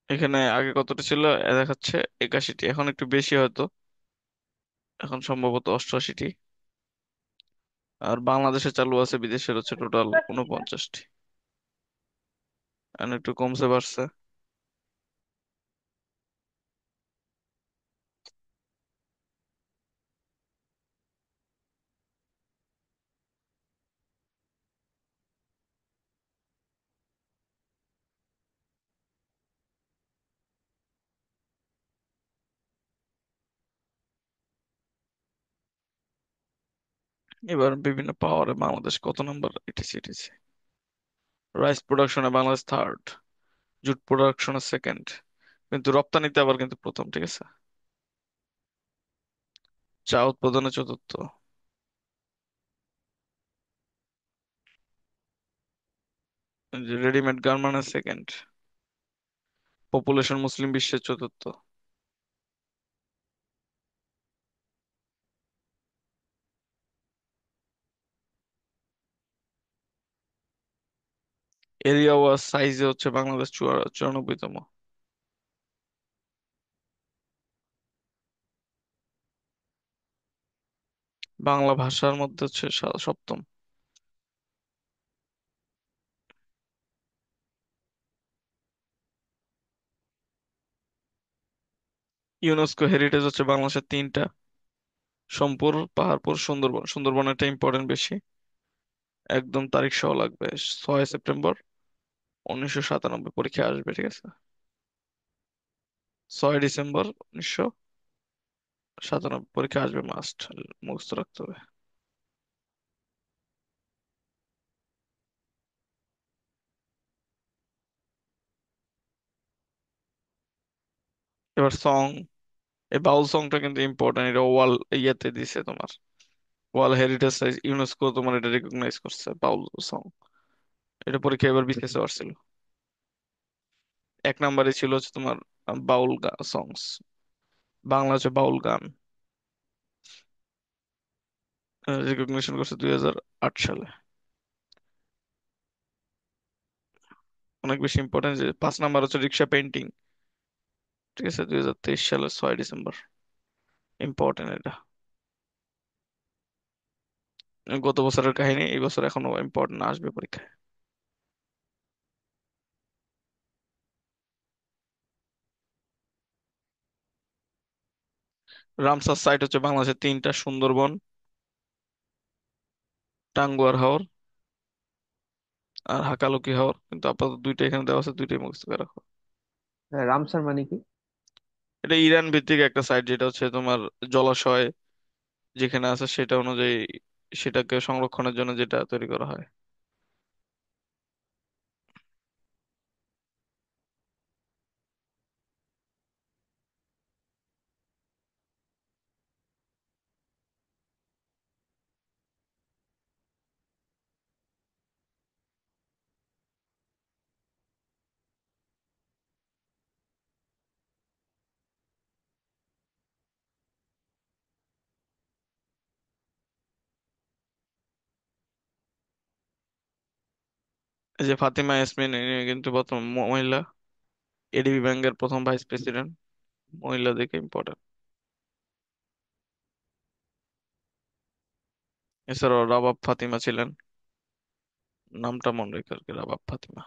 এখানে আগে কতটা ছিল? দেখাচ্ছে 81টি, এখন একটু বেশি হয়তো, এখন সম্ভবত 88টি। আর বাংলাদেশে চালু আছে, বিদেশের হচ্ছে টোটাল 49টি, এখন একটু কমছে বাড়ছে। এবার বিভিন্ন পাওয়ারে বাংলাদেশ কত নম্বর? ATC ATC. রাইস প্রোডাকশনে বাংলাদেশ থার্ড, জুট প্রোডাকশনে সেকেন্ড, কিন্তু রপ্তানিতে আবার কিন্তু প্রথম, ঠিক আছে। চা উৎপাদনে চতুর্থ। Readymade garments second. পপুলেশন মুসলিম বিশ্বের চতুর্থ। এরিয়া ওয়াজ সাইজে হচ্ছে বাংলাদেশ 94তম। বাংলা ভাষার মধ্যে হচ্ছে সপ্তম। ইউনেস্কো হেরিটেজ হচ্ছে বাংলাদেশের 3টা: সোমপুর, পাহাড়পুর, সুন্দরবন। সুন্দরবনেরটা ইম্পর্টেন্ট বেশি, একদম তারিখ সহ লাগবে। 6 সেপ্টেম্বর 1997 পরীক্ষা আসবে, ঠিক আছে। 6 ডিসেম্বর 1997 পরীক্ষা আসবে, মাস্ট মুখস্থ রাখতে হবে। এবার সং, এই বাউল সংটা কিন্তু ইম্পর্টেন্ট, এটা ওয়াল ইয়াতে দিছে তোমার, ওয়ার্ল্ড হেরিটেজ সাইট, ইউনেস্কো তোমার এটা রেকগনাইজ করছে বাউল সং। এটা পরীক্ষা এবার বিসিএস আসছিল। 1 নম্বরে ছিল হচ্ছে তোমার বাউল সংস, বাংলা হচ্ছে বাউল গান। রেকগনিশন করছে 2008 সালে। অনেক বেশি ইম্পর্টেন্ট যে 5 নম্বর হচ্ছে রিক্সা পেন্টিং, ঠিক আছে, 2023 সালের 6 ডিসেম্বর। ইম্পর্টেন্ট এটা, গত বছরের কাহিনী, এই বছর এখনো ইম্পর্টেন্ট, আসবে পরীক্ষায়। রামসার সাইট হচ্ছে বাংলাদেশের তিনটা: সুন্দরবন, টাঙ্গুয়ার হাওর, আর হাকালুকি হাওর। কিন্তু আপাতত দুইটা এখানে দেওয়া আছে, দুইটাই মুখস্থ করে রাখো। রামসার মানে কি? এটা ইরান ভিত্তিক একটা সাইট, যেটা হচ্ছে তোমার জলাশয় যেখানে আছে সেটা অনুযায়ী সেটাকে সংরক্ষণের জন্য যেটা তৈরি করা হয়। এই যে ফাতিমা ইয়াসমিন, ইনি কিন্তু প্রথম মহিলা এডিবি ব্যাংকের প্রথম ভাইস প্রেসিডেন্ট, মহিলা দেখে ইম্পর্টেন্ট। এছাড়াও রাবাব ফাতিমা ছিলেন, নামটা মনে রেখে আর কি, রাবাব ফাতিমা।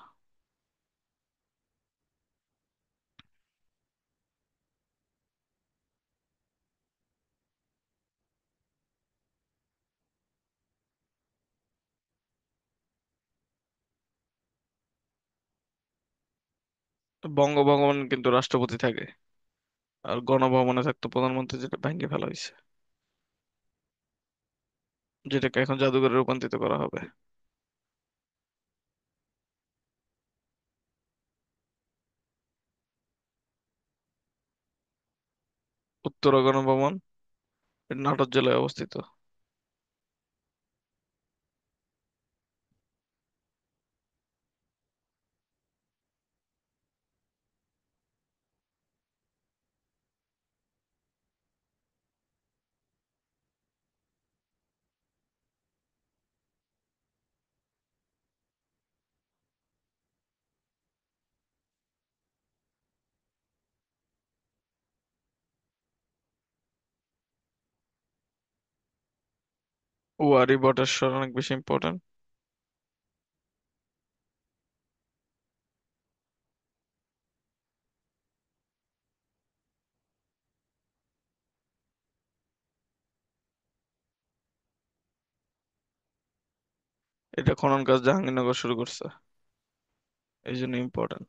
বঙ্গভবন কিন্তু রাষ্ট্রপতি থাকে, আর গণভবনে থাকতো প্রধানমন্ত্রী, যেটা ভেঙে ফেলা হয়েছে, যেটাকে এখন জাদুঘরে রূপান্তরিত করা হবে। উত্তরা গণভবন, এটা নাটোর জেলায় অবস্থিত। ওয়ারী বটেশ্বর অনেক বেশি ইম্পর্টেন্ট। এটা খনন কাজ জাহাঙ্গীরনগর শুরু করছে, এই জন্য ইম্পর্টেন্ট।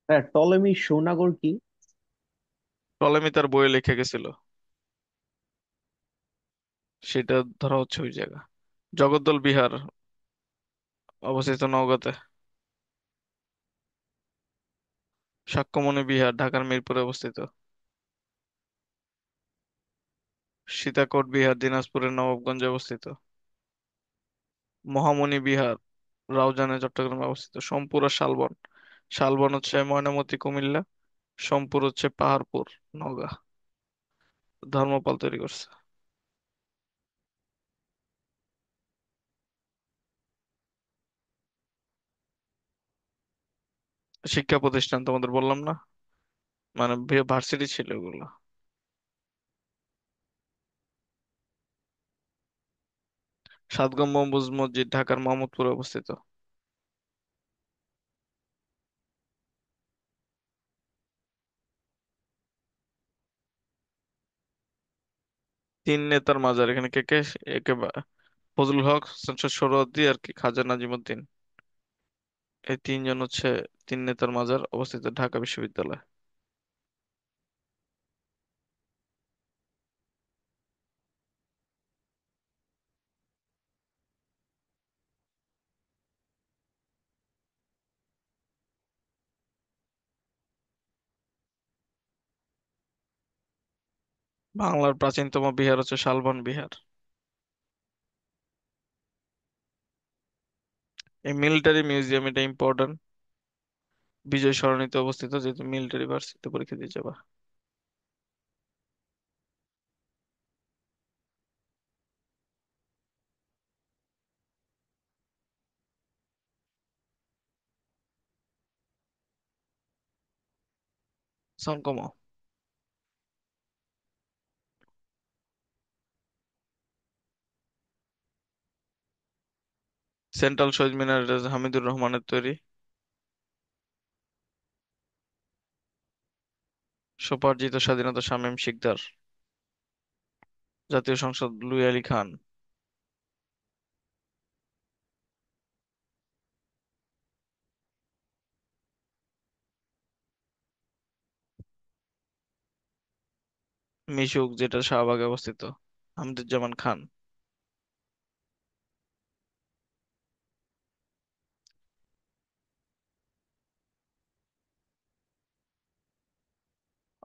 হ্যাঁ, টলেমি সৌনাগর কি? টলেমি তার বইয়ে লিখে গেছিল, সেটা ধরা হচ্ছে ওই জায়গা। জগদ্দল বিহার অবস্থিত নওগাঁতে। সাক্যমণি বিহার ঢাকার মিরপুরে অবস্থিত। সীতাকোট বিহার দিনাজপুরের নবাবগঞ্জে অবস্থিত। মহামণি বিহার রাউজানে চট্টগ্রামে অবস্থিত। সোমপুর আর শালবন, শালবন হচ্ছে ময়নামতি কুমিল্লা, সোমপুর হচ্ছে পাহাড়পুর নওগাঁ। ধর্মপাল তৈরি করছে। শিক্ষা প্রতিষ্ঠান তোমাদের বললাম না, মানে ভার্সিটি ছিল ওগুলো। সাত গম্বুজ মসজিদ ঢাকার মোহাম্মদপুরে অবস্থিত। তিন নেতার মাজার, এখানে কে কে? একে ফজলুল হক, হোসেন সোহরাওয়ার্দী আর কি খাজা নাজিমুদ্দিন। এই তিনজন হচ্ছে তিন নেতার মাজার অবস্থিত ঢাকা বিশ্ববিদ্যালয়। বাংলার প্রাচীনতম বিহার হচ্ছে শালবন বিহার। এই মিলিটারি মিউজিয়াম, এটা ইম্পর্টেন্ট, বিজয় সরণিতে অবস্থিত, যেহেতু মিলিটারি ভার্সিটিতে পরীক্ষা দিয়ে যাবা। সাউন্ড কমাও। সেন্ট্রাল শহীদ মিনার এটা হামিদুর রহমানের তৈরি। স্বোপার্জিত স্বাধীনতা শামীম শিকদার। জাতীয় সংসদ লুই আলী খান। মিশুক, যেটা শাহবাগে অবস্থিত, হামিদুজ্জামান খান।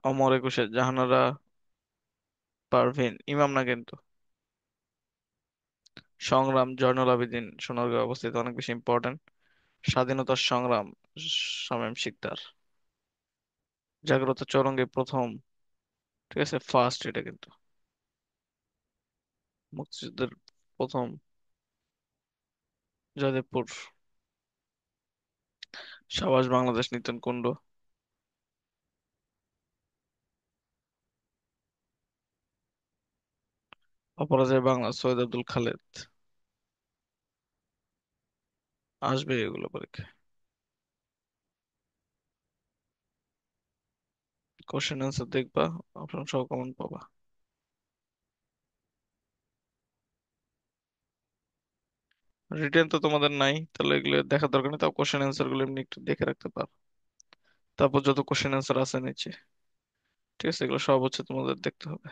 অমর একুশে জাহানারা পারভীন, ইমাম না কিন্তু। সংগ্রাম জয়নুল আবেদিন, সোনারগাঁও অবস্থিত, অনেক বেশি ইম্পর্টেন্ট। স্বাধীনতার সংগ্রাম শামীম শিকদার। জাগ্রত চরঙ্গী প্রথম, ঠিক আছে, ফার্স্ট এটা কিন্তু। মুক্তিযুদ্ধের প্রথম, জয়দেবপুর। সাবাস বাংলাদেশ নিতেন কুণ্ড। অপরাজয় বাংলা সৈয়দ আব্দুল খালেদ। আসবে এগুলো পরীক্ষায়। কোশ্চেন অ্যান্সার দেখবা, অপশন সহ কমন পাবা। রিটেন তো তোমাদের নাই, তাহলে এগুলো দেখার দরকার নেই, তাও কোশ্চেন অ্যান্সার গুলো এমনি একটু দেখে রাখতে পারো। তারপর যত কোশ্চেন অ্যান্সার আছে নিচে, ঠিক আছে, এগুলো সব হচ্ছে তোমাদের দেখতে হবে।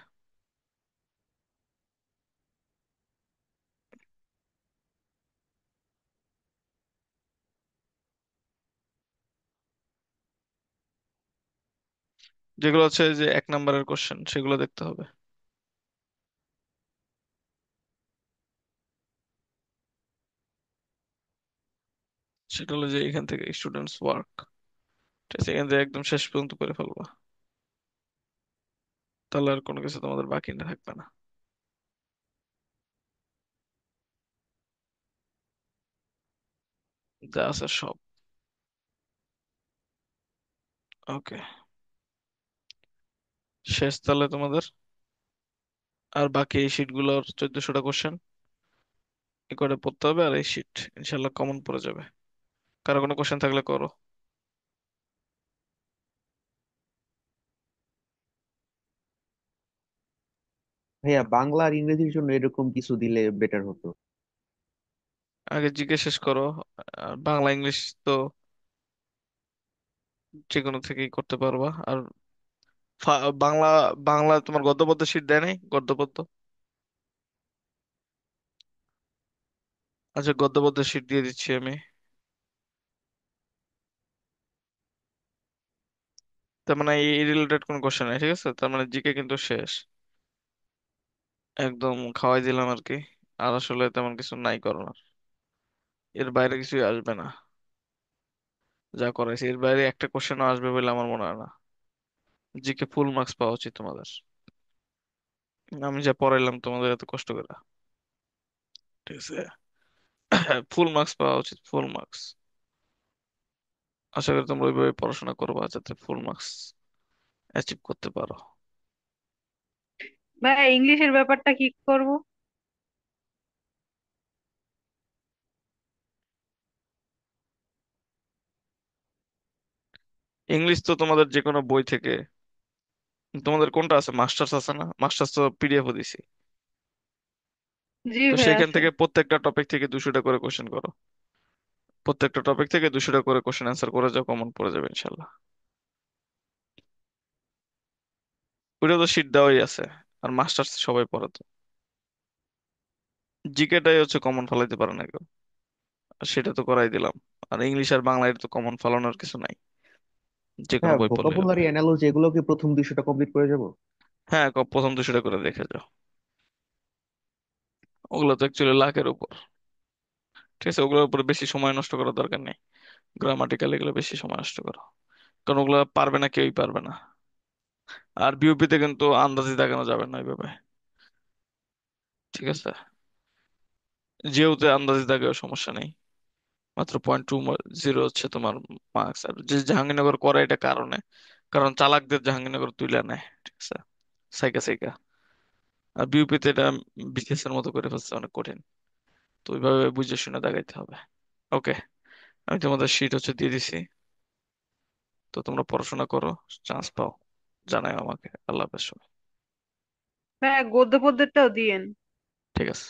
যেগুলো হচ্ছে যে 1 নম্বরের কোশ্চেন সেগুলো দেখতে হবে। সেটা হলো যে এখান থেকে স্টুডেন্টস ওয়ার্ক, ঠিক আছে, এখান থেকে একদম শেষ পর্যন্ত করে ফেলবা। তাহলে আর কোনো কিছু তোমাদের বাকি না থাকবে না, যা আছে সব। ওকে, শেষ তাহলে তোমাদের। আর বাকি এই শিট গুলোর 1400টা কোশ্চেন এ করে পড়তে হবে, আর এই শিট ইনশাল্লাহ কমন পড়ে যাবে। কারো কোনো কোশ্চেন থাকলে করো। ভাইয়া বাংলা আর ইংরেজির জন্য এরকম কিছু দিলে বেটার হতো। আগে জিজ্ঞেস শেষ করো। আর বাংলা ইংলিশ তো যে কোনো থেকেই করতে পারবা। আর বাংলা, বাংলা তোমার গদ্য পদ্য শিট দেয় নাই, গদ্য পদ্য? আচ্ছা, গদ্য পদ্য শিট দিয়ে দিচ্ছি আমি। তার মানে এই রিলেটেড কোনো কোশ্চেন নাই, ঠিক আছে, তার মানে জিকে কিন্তু শেষ। একদম খাওয়াই দিলাম আর কি। আর আসলে তেমন কিছু নাই করার, এর বাইরে কিছুই আসবে না। যা করাইছি এর বাইরে একটা কোশ্চেনও আসবে বলে আমার মনে হয় না। জিকে ফুল মার্কস পাওয়া উচিত তোমাদের। আমি যা পড়াইলাম তোমাদের এত কষ্ট করে, ঠিক আছে, ফুল মার্কস পাওয়া উচিত, ফুল মার্কস। আশা করি তোমরা ওইভাবে পড়াশোনা করবা যাতে ফুল মার্কস অ্যাচিভ করতে পারো। ভাই ইংলিশের ব্যাপারটা কি করব? ইংলিশ তো তোমাদের যে কোনো বই থেকে। তোমাদের কোনটা আছে, মাস্টার্স আছে না? মাস্টার্স তো পিডিএফও দিছি। জি তো ভাই সেখান আছে। থেকে প্রত্যেকটা টপিক থেকে 200টা করে কোশ্চেন করো। প্রত্যেকটা টপিক থেকে 200টা করে কোশ্চেন অ্যান্সার করে যাও, কমন পড়ে যাবে ইনশাল্লাহ। ওইটা তো শিট দেওয়াই আছে। আর মাস্টার্স সবাই পড়ে তো। জিকেটাই হচ্ছে কমন ফলাইতে পারে না কেউ, আর সেটা তো করাই দিলাম। আর ইংলিশ আর বাংলা এর তো কমন ফলানোর কিছু নাই, যে কোনো হ্যাঁ, বই পড়লে হবে। ভোকাবুলারি অ্যানালজি এগুলোকে প্রথম 200টা কমপ্লিট করে যাব। হ্যাঁ, প্রথম 200টা করে দেখে যাও। ওগুলো তো অ্যাকচুয়ালি লাখের উপর, ঠিক আছে, ওগুলোর উপর বেশি সময় নষ্ট করার দরকার নেই। গ্রামাটিক্যাল এগুলো বেশি সময় নষ্ট করো, কারণ ওগুলো পারবে না, কেউই পারবে না। আর বিউপিতে কিন্তু আন্দাজে দাগানো যাবে না এইভাবে, ঠিক আছে। জিওতে আন্দাজে দাগেও সমস্যা নেই, মাত্র 0.20 হচ্ছে তোমার মার্কস। আর যে জাহাঙ্গীরনগর করে এটা কারণে, কারণ চালাকদের জাহাঙ্গীরনগর তুইলা নেয়, ঠিক আছে, সাইকা সাইকা। আর বিউপিতে এটা বিসিএস এর মতো করে ফেলছে, অনেক কঠিন। তো ওইভাবে বুঝে শুনে দাগাইতে হবে। ওকে, আমি তোমাদের শিট হচ্ছে দিয়ে দিছি। তো তোমরা পড়াশোনা করো, চান্স পাও, জানাই আমাকে। আল্লাহ হাফেজ সবাই। হ্যাঁ, গদ্য পদ্যেরটাও দিয়েন। ঠিক আছে।